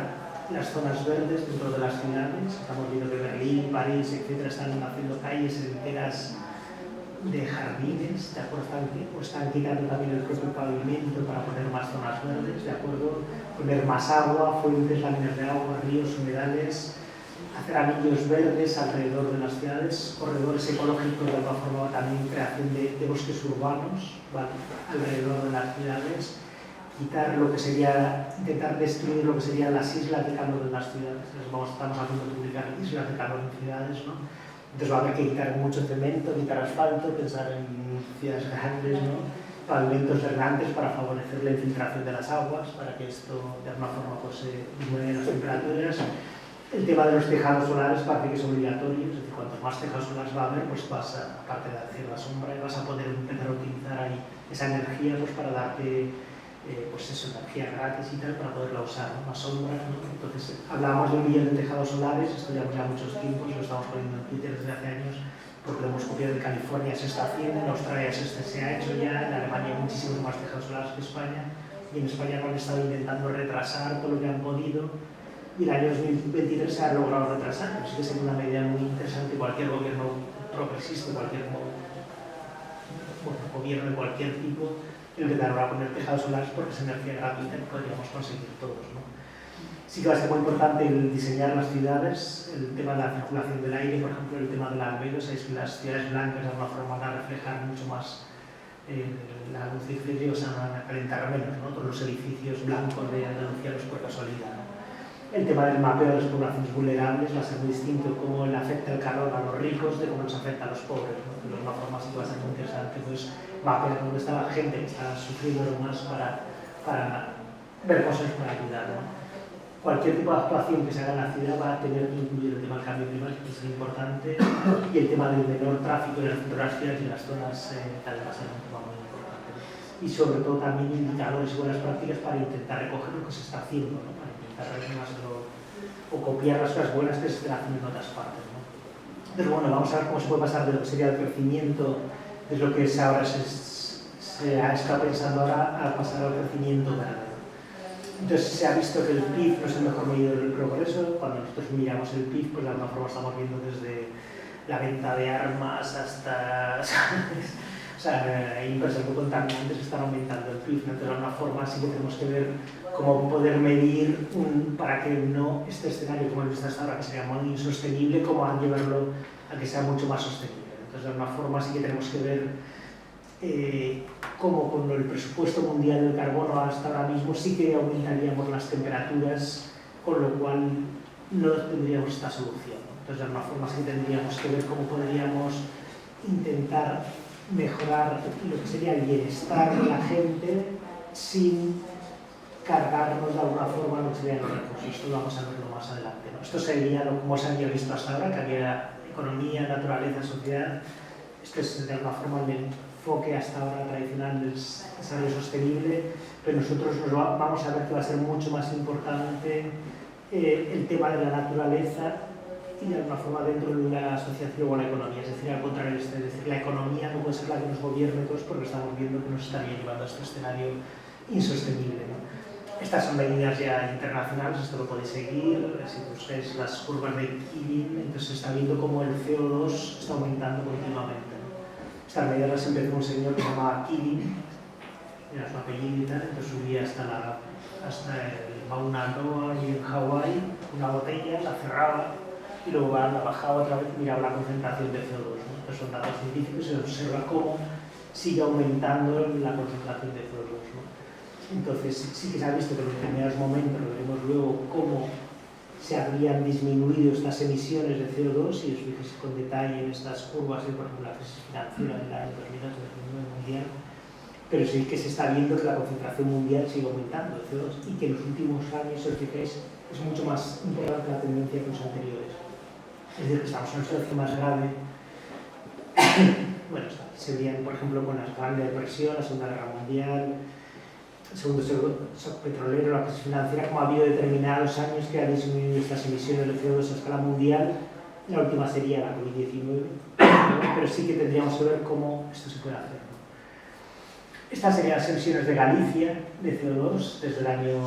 las zonas verdes dentro de las ciudades. Estamos viendo que Berlín, París, etcétera, están haciendo calles enteras de jardines, ¿de acuerdo? Están quitando también el propio pavimento para poner más zonas verdes, ¿de acuerdo? Poner más agua, fuentes, láminas de agua, ríos, humedales, hacer anillos verdes alrededor de las ciudades, corredores ecológicos, de alguna forma también creación de bosques urbanos, ¿vale? Alrededor de las ciudades. Quitar lo que sería, intentar destruir lo que serían las islas de calor en las ciudades. Estamos haciendo publicar islas de calor en ciudades, ¿no? Entonces va a haber que quitar mucho cemento, quitar asfalto, pensar en ciudades grandes, ¿no? Pavimentos drenajes para favorecer la infiltración de las aguas, para que esto de alguna forma pues, disminuya las temperaturas. El tema de los tejados solares parece que es obligatorio, es decir, cuantos más tejados solares va a haber, pues vas a, aparte de hacer la sombra, vas a poder empezar a utilizar ahí esa energía pues, para darte pues eso, energía gratis y tal, para poderla usar, ¿no? Más sombras, ¿no? Entonces, hablábamos de 1 millón de tejados solares, esto llevamos ya muchos tiempos, lo estamos poniendo en Twitter desde hace años, porque lo hemos copiado de California, se está haciendo, en Australia se ha hecho ya, en Alemania hay muchísimos más tejados solares que España, y en España lo han estado intentando retrasar todo lo que han podido, y el año 2023 se ha logrado retrasar, pero sí que sería una medida muy interesante. Cualquier gobierno progresista, cualquier gobierno de cualquier tipo, empezar ahora a poner tejados solares porque es energía gratuita que podríamos conseguir todos, ¿no? Sí que va a ser muy importante el diseñar las ciudades, el tema de la circulación del aire, por ejemplo, el tema del albedo. Sabéis que las ciudades blancas de alguna forma van a reflejar mucho más la luz exterior, se van a calentar menos, ¿no? Todos los edificios blancos de Andalucía los por casualidad, ¿no? El tema del mapeo de las poblaciones vulnerables va a ser muy distinto, cómo le afecta el calor a los ricos de cómo nos afecta a los pobres, ¿no? De una forma así que va a ser muy interesante, pues mapear dónde está la gente que está sufriendo lo más para ver cosas para ayudar, ¿no? Cualquier tipo de actuación que se haga en la ciudad va a tener que incluir el tema del cambio climático, que es importante, y el tema del menor tráfico en el centro de las ciudades y en las zonas también va a ser un tema muy importante. Y sobre todo también indicadores y buenas prácticas para intentar recoger lo que se está haciendo, ¿no? Para intentar resumirlo o copiar las cosas buenas que se están haciendo en otras partes, ¿no? Entonces, bueno, vamos a ver cómo se puede pasar de lo que sería el crecimiento, de lo que ahora se está pensando ahora, a pasar al crecimiento verde. Entonces se ha visto que el PIB no es el mejor medidor del progreso. Cuando nosotros miramos el PIB, pues de alguna forma estamos viendo desde la venta de armas hasta, ¿sabes? O sea, inversas muy contaminantes están aumentando el PIB, ¿no? Entonces de alguna forma sí que tenemos que ver cómo poder medir para que no este escenario como hemos visto hasta ahora, que sería muy insostenible, cómo llevarlo a que sea mucho más sostenible. Entonces de alguna forma sí que tenemos que ver como con el presupuesto mundial del carbono hasta ahora mismo sí que aumentaríamos las temperaturas, con lo cual no tendríamos esta solución, ¿no? Entonces de alguna forma sí que tendríamos que ver cómo podríamos intentar mejorar lo que sería el bienestar de la gente sin cargarnos de alguna forma lo que serían los recursos. Esto lo vamos a verlo más adelante, ¿no? Esto sería como se había visto hasta ahora, que había economía, naturaleza, sociedad. Esto es de alguna forma el enfoque hasta ahora tradicional del desarrollo sostenible, pero nosotros vamos a ver que va a ser mucho más importante el tema de la naturaleza y de alguna forma dentro de la sociedad y luego la economía. Es decir, al contrario, es decir, la economía no puede ser la que nos gobierne todos porque estamos viendo que nos estaría llevando a este escenario insostenible, ¿no? Estas son medidas ya internacionales, esto lo podéis seguir, si buscáis las curvas de Killing, entonces se está viendo cómo el CO2 está aumentando continuamente, ¿no? Estas medidas las empezó un señor que se llamaba Killing, era su apellido y tal, entonces subía hasta el Mauna Loa y en Hawái, una botella, la cerraba y luego la bajaba otra vez y miraba la concentración de CO2, ¿no? Entonces son datos científicos y se observa cómo sigue aumentando la concentración de CO2, ¿no? Entonces sí que se ha visto que en determinados momentos, lo veremos luego, cómo se habrían disminuido estas emisiones de CO2 y os fijáis con detalle en estas curvas de, por ejemplo, la crisis financiera del año 2008-2009 mundial, pero sí que se está viendo que la concentración mundial sigue aumentando de CO2 y que en los últimos años, si os fijáis, es mucho más importante la tendencia que los anteriores. Es decir, que estamos en una situación más grave. Bueno, se veían, por ejemplo, con la Gran Depresión, la Segunda Guerra Mundial, el segundo shock petrolero, la crisis financiera, como ha habido determinados años que han disminuido estas emisiones de CO2 a escala mundial. La última sería la COVID-19, pero sí que tendríamos que ver cómo esto se puede hacer, ¿no? Estas serían las emisiones de Galicia de CO2 desde el año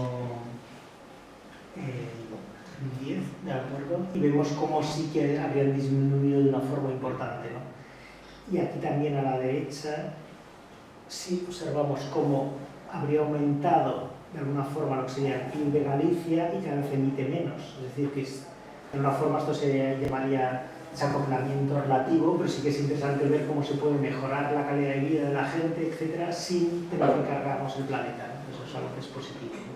2010, ¿de acuerdo? Y vemos cómo sí que habrían disminuido de una forma importante, ¿no? Y aquí también a la derecha sí observamos cómo habría aumentado de alguna forma lo que sería el PIB de Galicia y cada vez emite menos. Es decir, que de alguna forma esto se llamaría desacoplamiento relativo, pero sí que es interesante ver cómo se puede mejorar la calidad de vida de la gente, etcétera, sin tener que cargarnos el planeta, ¿no? Eso es algo que es positivo, ¿no?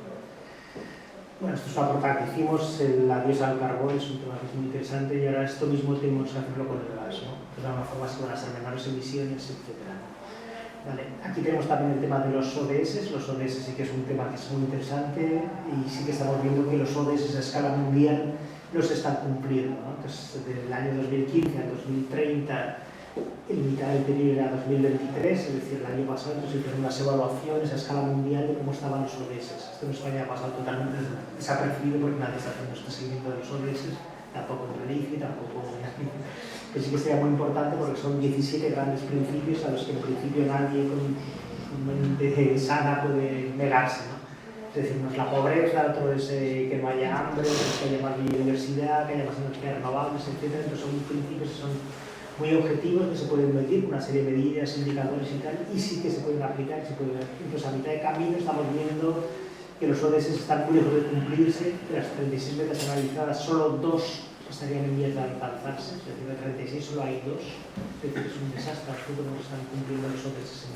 Bueno, esto es una aportación que hicimos, el adiós al carbón es un tema que es muy interesante y ahora esto mismo tenemos que hacerlo con el gas, ¿no? De alguna forma se van a hacer menores emisiones, etcétera. Vale. Aquí tenemos también el tema de los ODS. Los ODS sí que es un tema que es muy interesante y sí que estamos viendo que los ODS a escala mundial no se están cumpliendo, ¿no? Entonces, del año 2015 al 2030, el mitad del periodo era 2023, es decir, el año pasado, entonces hicieron unas evaluaciones a escala mundial de cómo estaban los ODS. Esto en España ha pasado totalmente desapercibido porque nadie está haciendo este seguimiento de los ODS, tampoco en Relici, tampoco en... Pero sí que sería muy importante porque son 17 grandes principios a los que en principio nadie con mente sana puede negarse, ¿no? Es decir, no es la pobreza, otro es que no haya hambre, que haya más biodiversidad, que haya más energías renovables, etc. Entonces son principios que son muy objetivos que se pueden medir, una serie de medidas, indicadores y tal, y sí que se pueden aplicar, se pueden ver. Entonces, a mitad de camino estamos viendo que los ODS están muy lejos de cumplirse, de las 36 metas analizadas, solo 2 estarían en vías de alcanzarse, es decir, de 36 solo hay 2, es decir, es un desastre absoluto que no están cumpliendo los ODS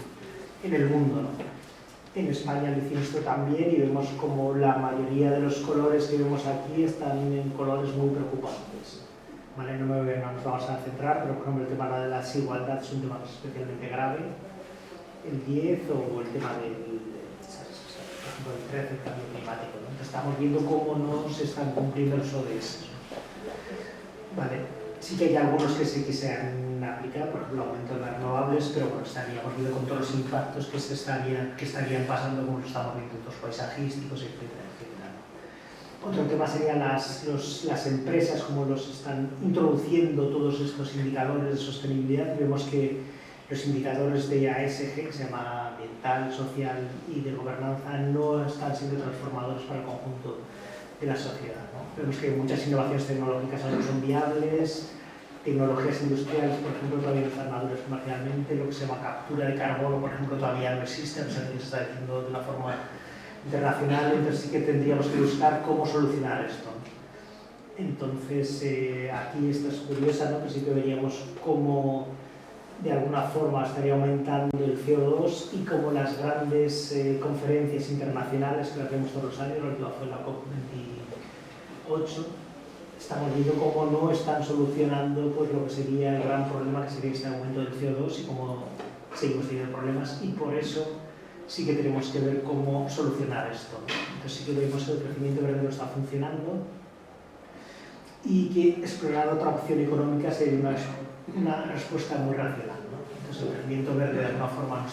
en el mundo, ¿no? En España lo hicimos esto también y vemos como la mayoría de los colores que vemos aquí están en colores muy preocupantes. ¿Vale? No nos vamos a centrar, pero por ejemplo el tema de la desigualdad es un tema especialmente grave, el 10 o el tema del 13, el cambio climático, ¿no? Entonces estamos viendo cómo no se están cumpliendo los ODS. ¿Vale? Sí que hay algunos que sí que se han aplicado, por ejemplo, el aumento de las renovables, pero bueno, estaríamos viendo con todos los impactos que estarían pasando, como lo estamos viendo en los paisajísticos, etcétera, etcétera. Otro tema serían las empresas, cómo los están introduciendo todos estos indicadores de sostenibilidad. Vemos que los indicadores de ASG, que se llama ambiental, social y de gobernanza, no están siendo transformadores para el conjunto de la sociedad, ¿no? Vemos que muchas innovaciones tecnológicas aún no son viables, tecnologías industriales, por ejemplo, todavía no están maduras comercialmente, lo que se llama captura de carbono, por ejemplo, todavía no existe, a pesar de que se está diciendo de una forma internacional, entonces sí que tendríamos que buscar cómo solucionar esto. Entonces, aquí esto es curiosa, ¿no? Que sí que veríamos cómo de alguna forma estaría aumentando el CO2 y cómo las grandes conferencias internacionales que las vemos todos los años, la última fue la COP28, estamos viendo cómo no están solucionando pues, lo que sería el gran problema que sería este aumento del CO2 y cómo seguimos teniendo problemas, y por eso sí que tenemos que ver cómo solucionar esto, ¿no? Entonces sí que vemos que el crecimiento verde no está funcionando y que explorar otra opción económica sería una respuesta muy racional, ¿no? Entonces el crecimiento verde de alguna forma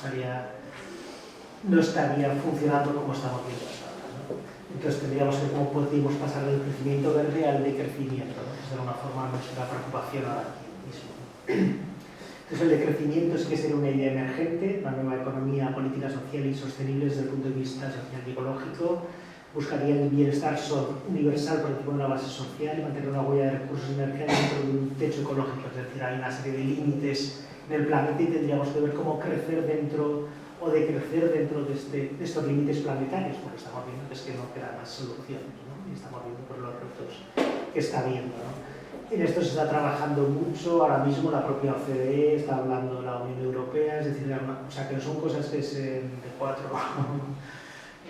no estaría funcionando como estamos viendo hasta ahora, ¿no? Entonces tendríamos que ver cómo podríamos pasar del crecimiento verde al decrecimiento, ¿no? Que es de alguna forma nuestra preocupación ahora mismo. Entonces el decrecimiento es que sería una idea emergente, una nueva economía, política social y sostenible desde el punto de vista social y ecológico. Buscaría el bienestar universal por encima de una base social y mantener una huella de recursos y energía dentro de un techo ecológico. Es decir, hay una serie de límites en el planeta y tendríamos que ver cómo crecer dentro o decrecer dentro de estos límites planetarios, porque estamos viendo que es que no quedan más soluciones, ¿no? Y estamos viendo por los retos que está habiendo, ¿no? En esto se está trabajando mucho, ahora mismo la propia OCDE está hablando de la Unión Europea, es decir, o sea, que no son cosas que sean de cuatro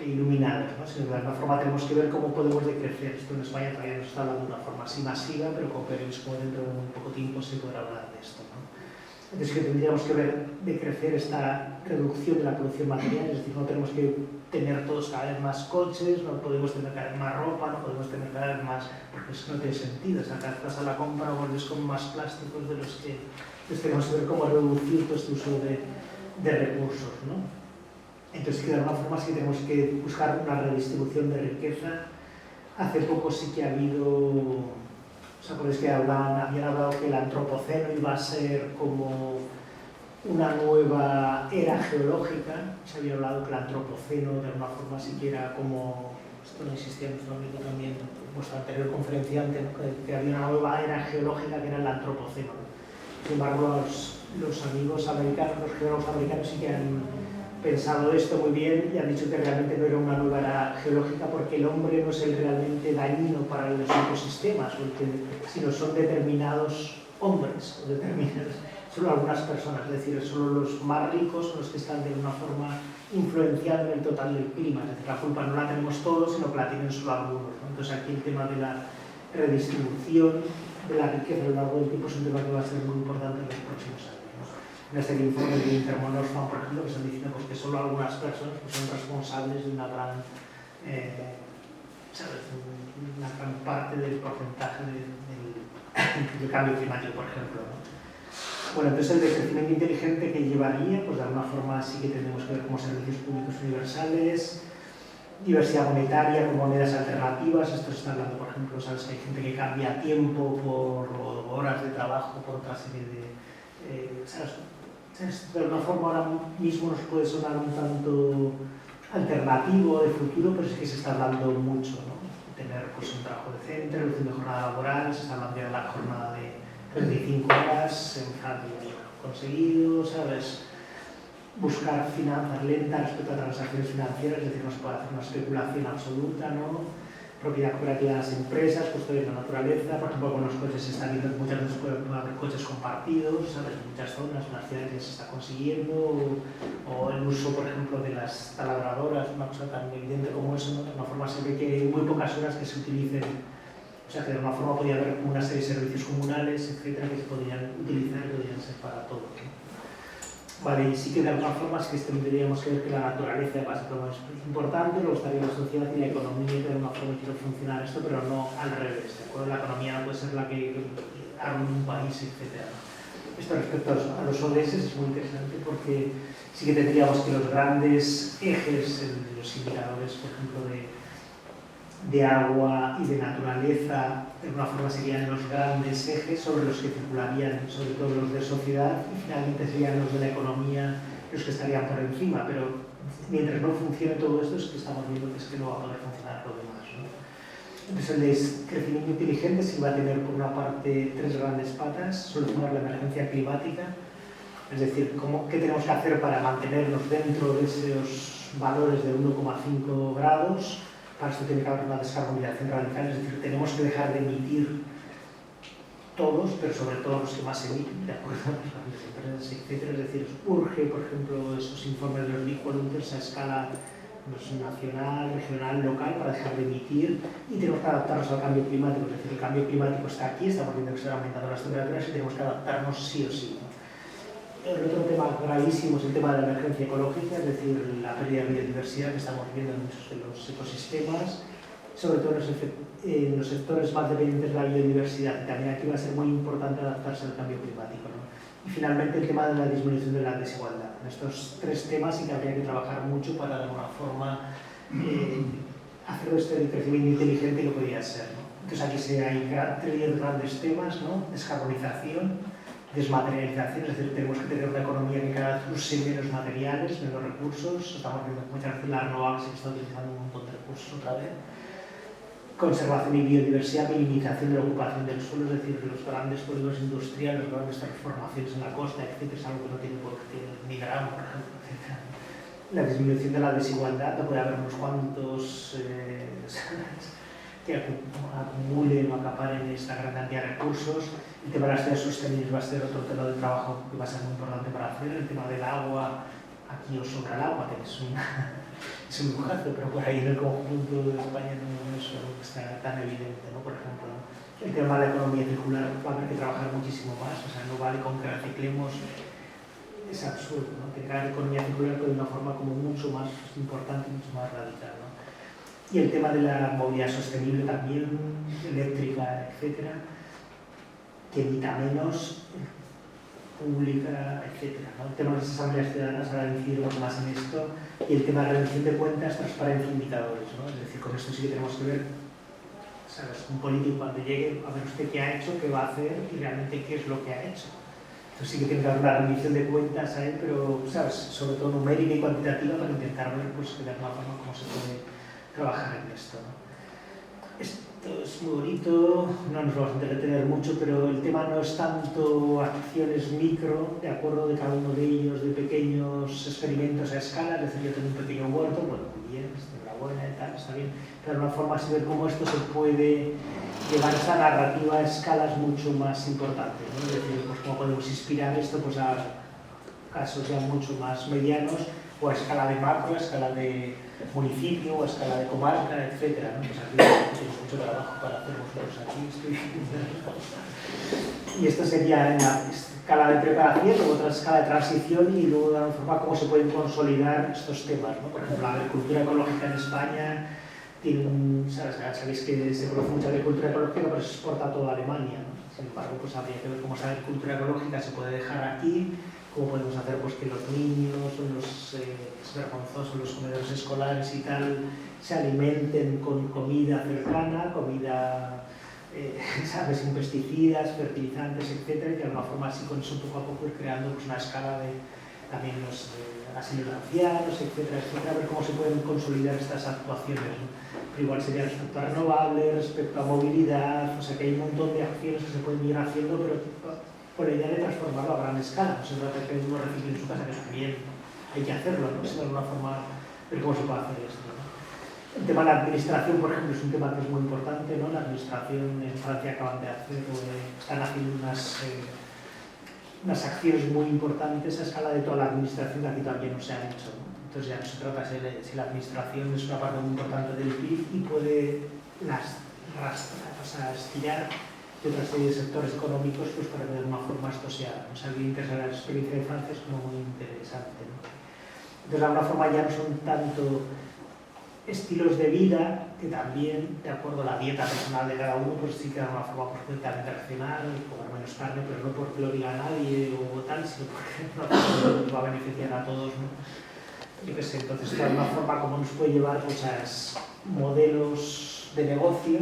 iluminadas, ¿no? Sino que de alguna forma tenemos que ver cómo podemos decrecer. Esto en España todavía no se está hablando de una forma así masiva, pero con periodismo dentro de muy poco tiempo se podrá hablar de esto, ¿no? Entonces que tendríamos que ver decrecer esta reducción de la producción material, es decir, no tenemos que tener todos cada vez más coches, no podemos tener cada vez más ropa, no podemos tener cada vez más, porque eso no tiene sentido, o sea, cada vez vas a la compra vuelves con más plásticos de los que... Entonces tenemos que ver cómo reducir todo este uso de recursos, ¿no? Entonces, que de alguna forma sí tenemos que buscar una redistribución de riqueza. Hace poco sí que ha habido, ¿os acordáis que habían hablado que el antropoceno iba a ser como una nueva era geológica? Se había hablado que el antropoceno de alguna forma sí que era como, esto no existía en nuestro ámbito también, vuestro anterior conferenciante, ¿no? que había una nueva era geológica que era el antropoceno. Sin embargo, los amigos americanos, los geólogos americanos sí que han pensado esto muy bien y han dicho que realmente no era una nueva era geológica porque el hombre no es el realmente dañino para los ecosistemas, sino son determinados hombres, o solo algunas personas, es decir, solo los más ricos los que están de alguna forma influenciando el total del clima. Es decir, la culpa no la tenemos todos, sino que la tienen solo algunos, ¿no? Entonces aquí el tema de la redistribución de la riqueza a lo largo del tiempo es un tema que va a ser muy importante en los próximos años. En este informe de Intermonoxfam, por ejemplo, que están diciendo pues, que solo algunas personas pues, son responsables de una gran parte del porcentaje del cambio climático, por ejemplo, ¿no? Bueno, entonces el decrecimiento inteligente que llevaría, pues de alguna forma sí que tenemos que ver como servicios públicos universales, diversidad monetaria con monedas alternativas. Esto se está hablando, por ejemplo, sabes que hay gente que cambia tiempo por horas de trabajo, por otra serie de... ¿sabes? De alguna forma ahora mismo nos puede sonar un tanto alternativo de futuro, pero es que se está hablando mucho, ¿no? Tener pues, un trabajo decente, reducción de jornada laboral, se está hablando ya de la jornada de 35 horas en Francia conseguido, ¿sabes? Buscar finanzas lentas respecto a transacciones financieras, es decir, no se puede hacer una especulación absoluta, ¿no? Propiedad cooperativa de las empresas, custodia de la naturaleza, por ejemplo, con los coches se está viendo que muchas veces puede haber coches compartidos, ¿sabes? En muchas zonas, en las ciudades ya se está consiguiendo, o el uso, por ejemplo, de las taladradoras, una cosa tan evidente como eso, ¿no? De una forma se ve que hay muy pocas horas que se utilicen, o sea, que de alguna forma podría haber una serie de servicios comunales, etcétera, que se podrían utilizar y podrían ser para todo, ¿no? Vale, y sí que de alguna forma sí que tendríamos que ver que la naturaleza básicamente es importante, luego estaría la sociedad y la economía, que de alguna forma quiere funcionar esto, pero no al revés, ¿de acuerdo? La economía no puede ser la que arme un país, etc. Esto respecto a los ODS es muy interesante porque sí que tendríamos que los grandes ejes, los indicadores, por ejemplo, de agua y de naturaleza, de alguna forma serían los grandes ejes sobre los que circularían, sobre todo los de sociedad, y finalmente serían los de la economía los que estarían por encima, pero mientras no funcione todo esto es que estamos viendo que es que no va a poder funcionar lo demás, ¿no? Entonces el crecimiento inteligente sí va a tener por una parte tres grandes patas: solucionar la emergencia climática, es decir, qué tenemos que hacer para mantenernos dentro de esos valores de 1,5 grados. Para esto tiene que haber una descarbonización radical, es decir, tenemos que dejar de emitir todos, pero sobre todo los que más emiten, de acuerdo a las grandes empresas, etc. Es decir, urge, por ejemplo, esos informes de los big polluters a escala nacional, regional, local, para dejar de emitir, y tenemos que adaptarnos al cambio climático, es decir, el cambio climático está aquí, estamos viendo que se van aumentando las temperaturas y tenemos que adaptarnos sí o sí, ¿no? El otro tema gravísimo es el tema de la emergencia ecológica, es decir, la pérdida de biodiversidad que estamos viendo en muchos de los ecosistemas, sobre todo en los sectores más dependientes de la biodiversidad, y también aquí va a ser muy importante adaptarse al cambio climático, ¿no? Y finalmente el tema de la disminución de la desigualdad. En estos tres temas sí que habría que trabajar mucho para de alguna forma hacer este crecimiento inteligente que podría ser, ¿no? Entonces aquí hay tres grandes temas, ¿no? Descarbonización, desmaterialización, es decir, tenemos que tener una economía que cada vez use menos materiales, menos recursos. Estamos viendo que muchas veces la renovable se está utilizando un montón de recursos otra vez. Conservación y biodiversidad, minimización de la ocupación del suelo, es decir, los grandes polígonos industriales, las grandes transformaciones en la costa, etc., es algo que no tiene por qué ni gramo, por ejemplo, etc. La disminución de la desigualdad, no puede haber unos cuantos que acumulen o acaparen esta gran cantidad de recursos. El tema de las ciudades sostenibles va a ser otro tema de trabajo que va a ser muy importante para hacer. El tema del agua, aquí os sobra el agua, que es un lujazo, pero por ahí en el conjunto de España no es algo que está tan evidente, ¿no? Por ejemplo, el tema de la economía circular va a haber que trabajar muchísimo más, o sea, no vale con que reciclemos, es absurdo, ¿no? Que la economía circular de una forma como mucho más importante, mucho más radical, ¿no? Y el tema de la movilidad sostenible también, eléctrica, etcétera, que emita menos, pública, etc., ¿no? El tema de las asambleas ciudadanas ahora incidiremos más en esto, y el tema de la rendición de cuentas, transparencia e indicadores, ¿no? Es decir, con esto sí que tenemos que ver, ¿sabes? Un político cuando llegue a ver usted qué ha hecho, qué va a hacer y realmente qué es lo que ha hecho. Entonces sí que tiene que haber una rendición de cuentas a él, pero, ¿sabes? Sobre todo numérica y cuantitativa para intentar ver, pues, de alguna forma cómo se puede trabajar en esto, ¿no? Esto es muy bonito, no nos vamos a entretener mucho, pero el tema no es tanto acciones micro, de acuerdo, de cada uno de ellos, de pequeños experimentos a escala, es decir, yo tengo un pequeño huerto, bueno, muy bien, enhorabuena y tal, está bien, pero de alguna forma es ver cómo esto se puede llevar a esa narrativa a escalas mucho más importantes, ¿no? Es decir, pues cómo podemos inspirar esto pues a casos ya mucho más medianos, o a escala de macro, a escala de municipio, o a escala de comarca, etc., ¿no? Pues aquí tenemos mucho trabajo para hacer nosotros aquí. Y esto sería en la escala de preparación, luego otra escala de transición, y luego de alguna forma cómo se pueden consolidar estos temas, ¿no? Por ejemplo, la agricultura ecológica en España tiene sabéis que se conoce mucha agricultura ecológica, pero se exporta a toda Alemania, ¿no? Sin embargo, pues habría que ver cómo esa agricultura ecológica se puede dejar aquí, cómo podemos hacer pues que los niños o es vergonzoso, los comedores escolares y tal se alimenten con comida cercana, comida ¿sabes? Sin pesticidas, fertilizantes, etcétera, y de alguna forma así con eso poco a poco ir creando pues, una escala de también asilos de ancianos, etcétera, etcétera, a ver cómo se pueden consolidar estas actuaciones, ¿no? Pero igual sería respecto a renovables, respecto a movilidad, o sea que hay un montón de acciones que se pueden ir haciendo, pero con la idea de transformarlo a gran escala. No se trata de que uno recicle en su casa, que también hay que hacerlo, ¿no? Sino de alguna forma ver cómo se puede hacer esto, ¿no? El tema de la administración, por ejemplo, es un tema que es muy importante, ¿no? La administración en Francia acaban de hacer, están haciendo unas acciones muy importantes a escala de toda la administración que aquí todavía no se han hecho, ¿no? Entonces ya no se trata si la administración es una parte muy importante del PIB y puede estirar de otra serie de sectores económicos, pues para que de alguna forma esto sea, o sea, bien que la experiencia de Francia es como muy interesante, ¿no? Entonces de alguna forma ya no son tanto estilos de vida, que también, de acuerdo a la dieta personal de cada uno, pues sí que de alguna forma pues, puede también reaccionar, comer menos carne, pero no porque lo diga nadie o tal, sino porque nos va a beneficiar a todos, ¿no? Yo qué sé, entonces de alguna forma como nos puede llevar pues, a modelos de negocio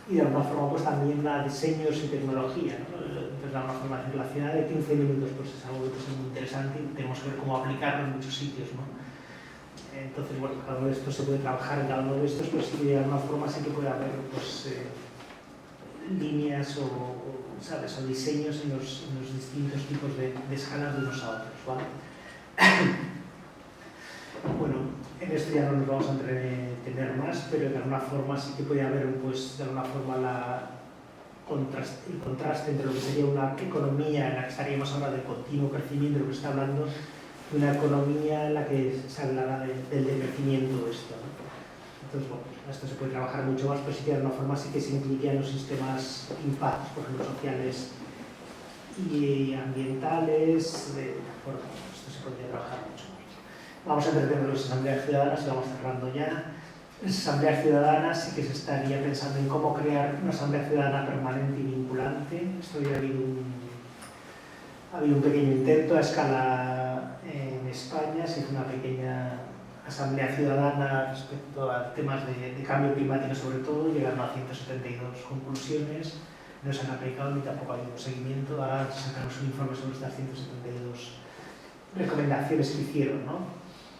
y de alguna forma pues también a diseños y tecnología, ¿no? Entonces de alguna forma la ciudad de 15 minutos pues es algo que es muy interesante y tenemos que ver cómo aplicarlo en muchos sitios, ¿no? Entonces, bueno, cada uno de estos se puede trabajar en cada uno de estos, pues sí, de alguna forma sí que puede haber pues, líneas ¿sabes? O diseños en los distintos tipos de escalas de unos a otros, ¿vale? Bueno, en esto ya no nos vamos a entretener más, pero de alguna forma sí que puede haber, pues, de alguna forma el contraste entre lo que sería una economía en la que estaríamos ahora de continuo crecimiento, lo que está hablando, de una economía en la que se hablará del decrecimiento esto, ¿no? Entonces, bueno, esto se puede trabajar mucho más, pero sí que de alguna forma sí que se incluirían los sistemas impactos, por ejemplo, sociales y ambientales, de acuerdo, esto se podría trabajar mucho más. Vamos a entretener las asambleas ciudadanas y vamos cerrando ya. En las asambleas ciudadanas sí que se estaría pensando en cómo crear una asamblea ciudadana permanente y vinculante. Esto ya ha habido un pequeño intento a escala en España, se hizo una pequeña asamblea ciudadana respecto a temas de cambio climático sobre todo, llegaron a 172 conclusiones, no se han aplicado ni tampoco ha habido seguimiento, ahora sacamos un informe sobre estas 172 recomendaciones que hicieron, ¿no?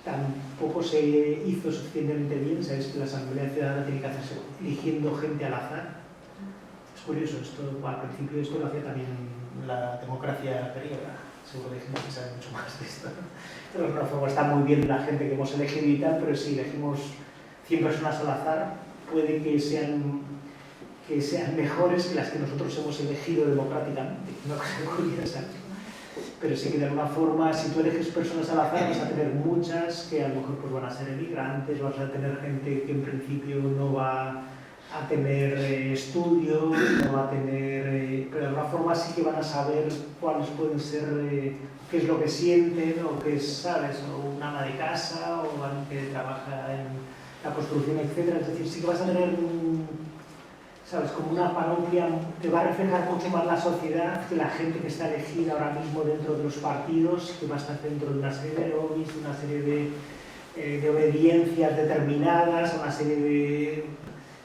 Tampoco se hizo suficientemente bien, sabéis que la asamblea ciudadana tiene que hacerse eligiendo gente al azar. Es curioso, esto al principio esto lo hacía también la democracia griega, seguro que hay gente que sabe mucho más de esto. De alguna forma está muy bien la gente que hemos elegido y tal, pero si elegimos 100 personas al azar, puede que sean mejores que las que nosotros hemos elegido democráticamente. Una cosa curiosa. Pero sí que de alguna forma, si tú eliges personas al azar, vas a tener muchas que a lo mejor pues, van a ser emigrantes, vas a tener gente que en principio no va a tener estudios, no va a tener... pero de alguna forma sí que van a saber cuáles pueden ser, qué es lo que sienten, o qué es, ¿sabes? O un ama de casa, o alguien que trabaja en la construcción, etc. Es decir, sí que vas a tener ¿sabes? Como una panoplia que va a reflejar mucho más la sociedad que la gente que está elegida ahora mismo dentro de los partidos, que va a estar dentro de una serie de lobbies, una serie de obediencias determinadas, una serie de...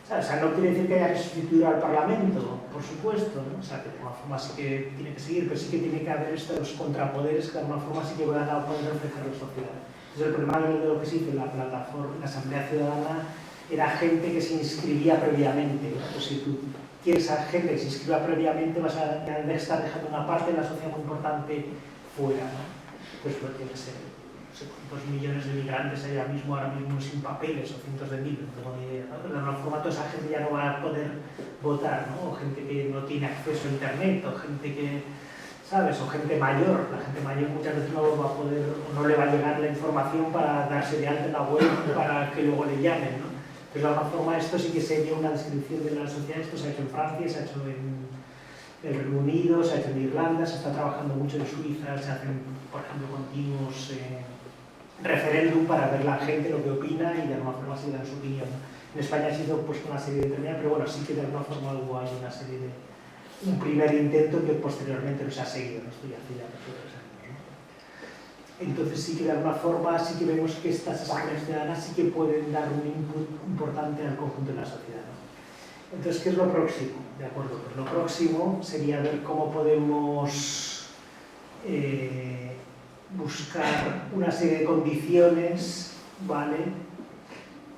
¿sabes? O sea, no quiere decir que haya que sustituir al Parlamento, por supuesto, ¿no? O sea, que de alguna forma sí que tiene que seguir, pero sí que tiene que haber estos contrapoderes que de alguna forma sí que van a poder reflejar la sociedad. Entonces, el problema de lo que se hizo en la plataforma, en la Asamblea Ciudadana, era gente que se inscribía previamente, ¿no? Pues si tú quieres a gente que se inscriba previamente, vas a estar dejando una parte de la sociedad muy importante fuera, ¿no? Pues lo tiene que ser, no sé cuántos millones de migrantes hay ahora mismo sin papeles, o cientos de miles, no tengo ni idea, ¿no? De alguna forma toda esa gente ya no va a poder votar, ¿no? O gente que no tiene acceso a internet, o gente que, ¿sabes? O gente mayor. La gente mayor muchas veces no va a poder, o no le va a llegar la información para darse de alta en la web para que luego le llamen, ¿no? Pero de alguna forma esto sí que sería una descripción de la sociedad. Esto se ha hecho en Francia, se ha hecho en el Reino Unido, se ha hecho en Irlanda, se está trabajando mucho en Suiza, se hacen, por ejemplo, continuos referéndum para ver la gente lo que opina y de alguna forma se dan su opinión. En España se hizo pues, una serie determinada, pero bueno, sí que de alguna forma hubo ahí una serie de... un primer intento que posteriormente no se ha seguido, ¿no? Esto ya hace ya 3 años, ¿no? Entonces sí que de alguna forma sí que vemos que estas asambleas ciudadanas sí que pueden dar un input importante al conjunto de la sociedad, ¿no? Entonces, ¿qué es lo próximo? De acuerdo, pues lo próximo sería ver cómo podemos buscar una serie de condiciones, ¿vale?,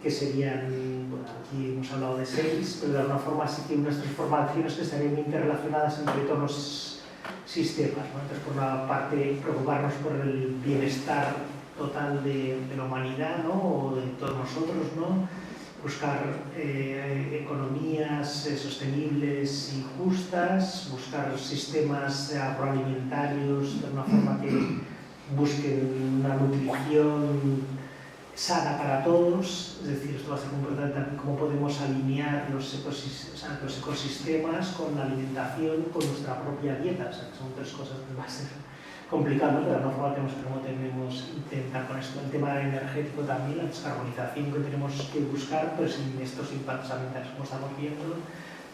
que serían, bueno, aquí hemos hablado de 6, pero de alguna forma sí que unas transformaciones que estarían interrelacionadas entre todos los sistemas, ¿no? Entonces, por una parte, preocuparnos por el bienestar total de la humanidad, ¿no?, o de todos nosotros, ¿no?, buscar economías sostenibles y justas, buscar sistemas agroalimentarios de una forma que busquen una nutrición sana para todos, es decir, esto va a ser muy importante también cómo podemos alinear los ecosistemas con la alimentación, con nuestra propia dieta, o sea, que son 3 cosas que va a ser complicado, ¿no? De alguna forma tenemos intentar con esto, el tema energético también, la descarbonización que tenemos que buscar, pero sin estos impactos ambientales como estamos viendo,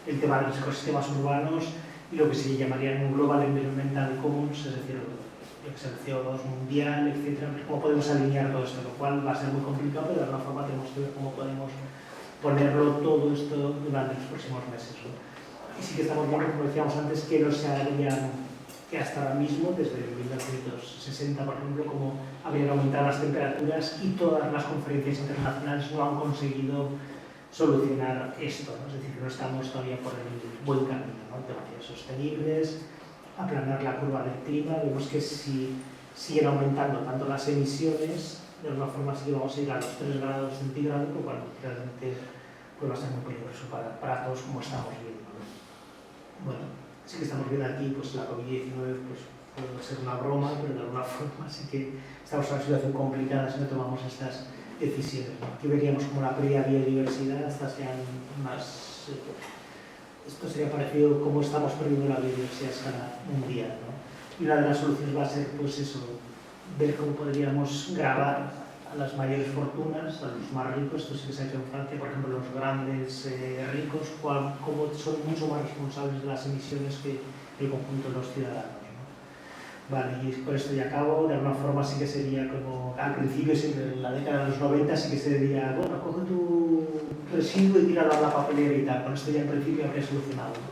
el tema de los ecosistemas urbanos y lo que se llamaría un Global Environmental Commons, es decir, el CO2 mundial, etcétera, cómo podemos alinear todo esto, lo cual va a ser muy complicado, pero de alguna forma tenemos que ver cómo podemos ponerlo todo esto durante los próximos meses, ¿no? Y sí que estamos viendo, como decíamos antes, que no se harían, que hasta ahora mismo, desde 1960, por ejemplo, como habrían aumentado las temperaturas y todas las conferencias internacionales no han conseguido solucionar esto, ¿no? Es decir, que no estamos todavía por el buen camino, ¿no? Temas sostenibles, aplanar la curva del clima, vemos que si siguen aumentando tanto las emisiones, de alguna forma sí que vamos a ir a los 3 grados centígrados, lo cual realmente pues va a ser muy peligroso para todos, como estamos viendo, ¿no? Bueno, sí que estamos viendo aquí pues la COVID-19 pues, puede ser una broma, pero de alguna forma sí que estamos en una situación complicada si no tomamos estas decisiones, ¿no? Aquí veríamos como la pérdida de biodiversidad, estas sean unas... esto sería parecido como estamos perdiendo la biodiversidad a escala mundial, ¿no? Y una de las soluciones va a ser, pues eso, ver cómo podríamos grabar a las mayores fortunas, a los más ricos. Esto sí que se ha hecho en Francia, por ejemplo, los grandes ricos, cómo son mucho más responsables de las emisiones que el conjunto de los ciudadanos, ¿no? Vale, y con esto ya acabo. De alguna forma sí que sería como, al principio, en la década de los 90, sí que sería, bueno, coge tu residuo y tíralo a la papelera y tal. Con esto ya en principio habría solucionado, ¿no?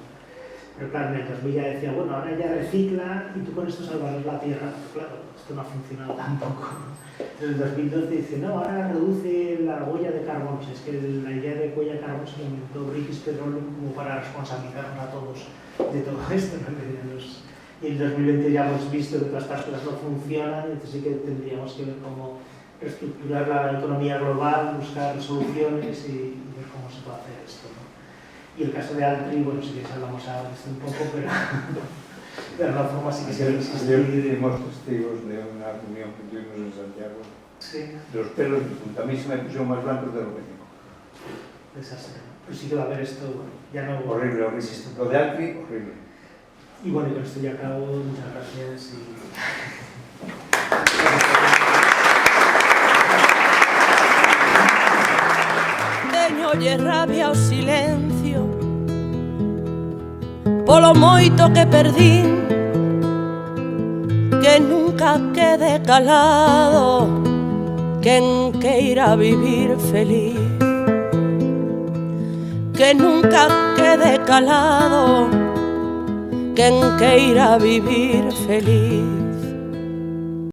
Pero claro, en el 2000 ya decía, bueno, ahora ya recicla y tú con esto salvarás la tierra. Pero claro, esto no ha funcionado tampoco, ¿no? En el 2012 dice, no, ahora reduce la huella de carbono. Es que la idea de huella de carbono se lo inventó British Petroleum como para responsabilizarnos a todos de todo esto, ¿no? Y en el 2020 ya hemos visto que todas estas cosas no funcionan, entonces sí que tendríamos que ver cómo reestructurar la economía global, buscar soluciones y ver cómo se puede hacer esto, ¿no? Y el caso de Altri, bueno, si queréis hablamos ahora de esto un poco, pero de alguna forma sí que se existe. Ayer fuimos testigos de una reunión que tuvimos en Santiago. Sí. Los pelos de punta. A mí se me pusieron más blancos de lo que tengo. Desastre. Pues sí que va a haber esto, bueno, ya no... Horrible, horrible. Lo de Altri, horrible. Y bueno, y con esto ya acabo. Muchas gracias y... Oye, rabia o silencio polo moito que perdín, que nunca quede calado quen queira vivir feliz, que nunca quede calado quen queira vivir feliz.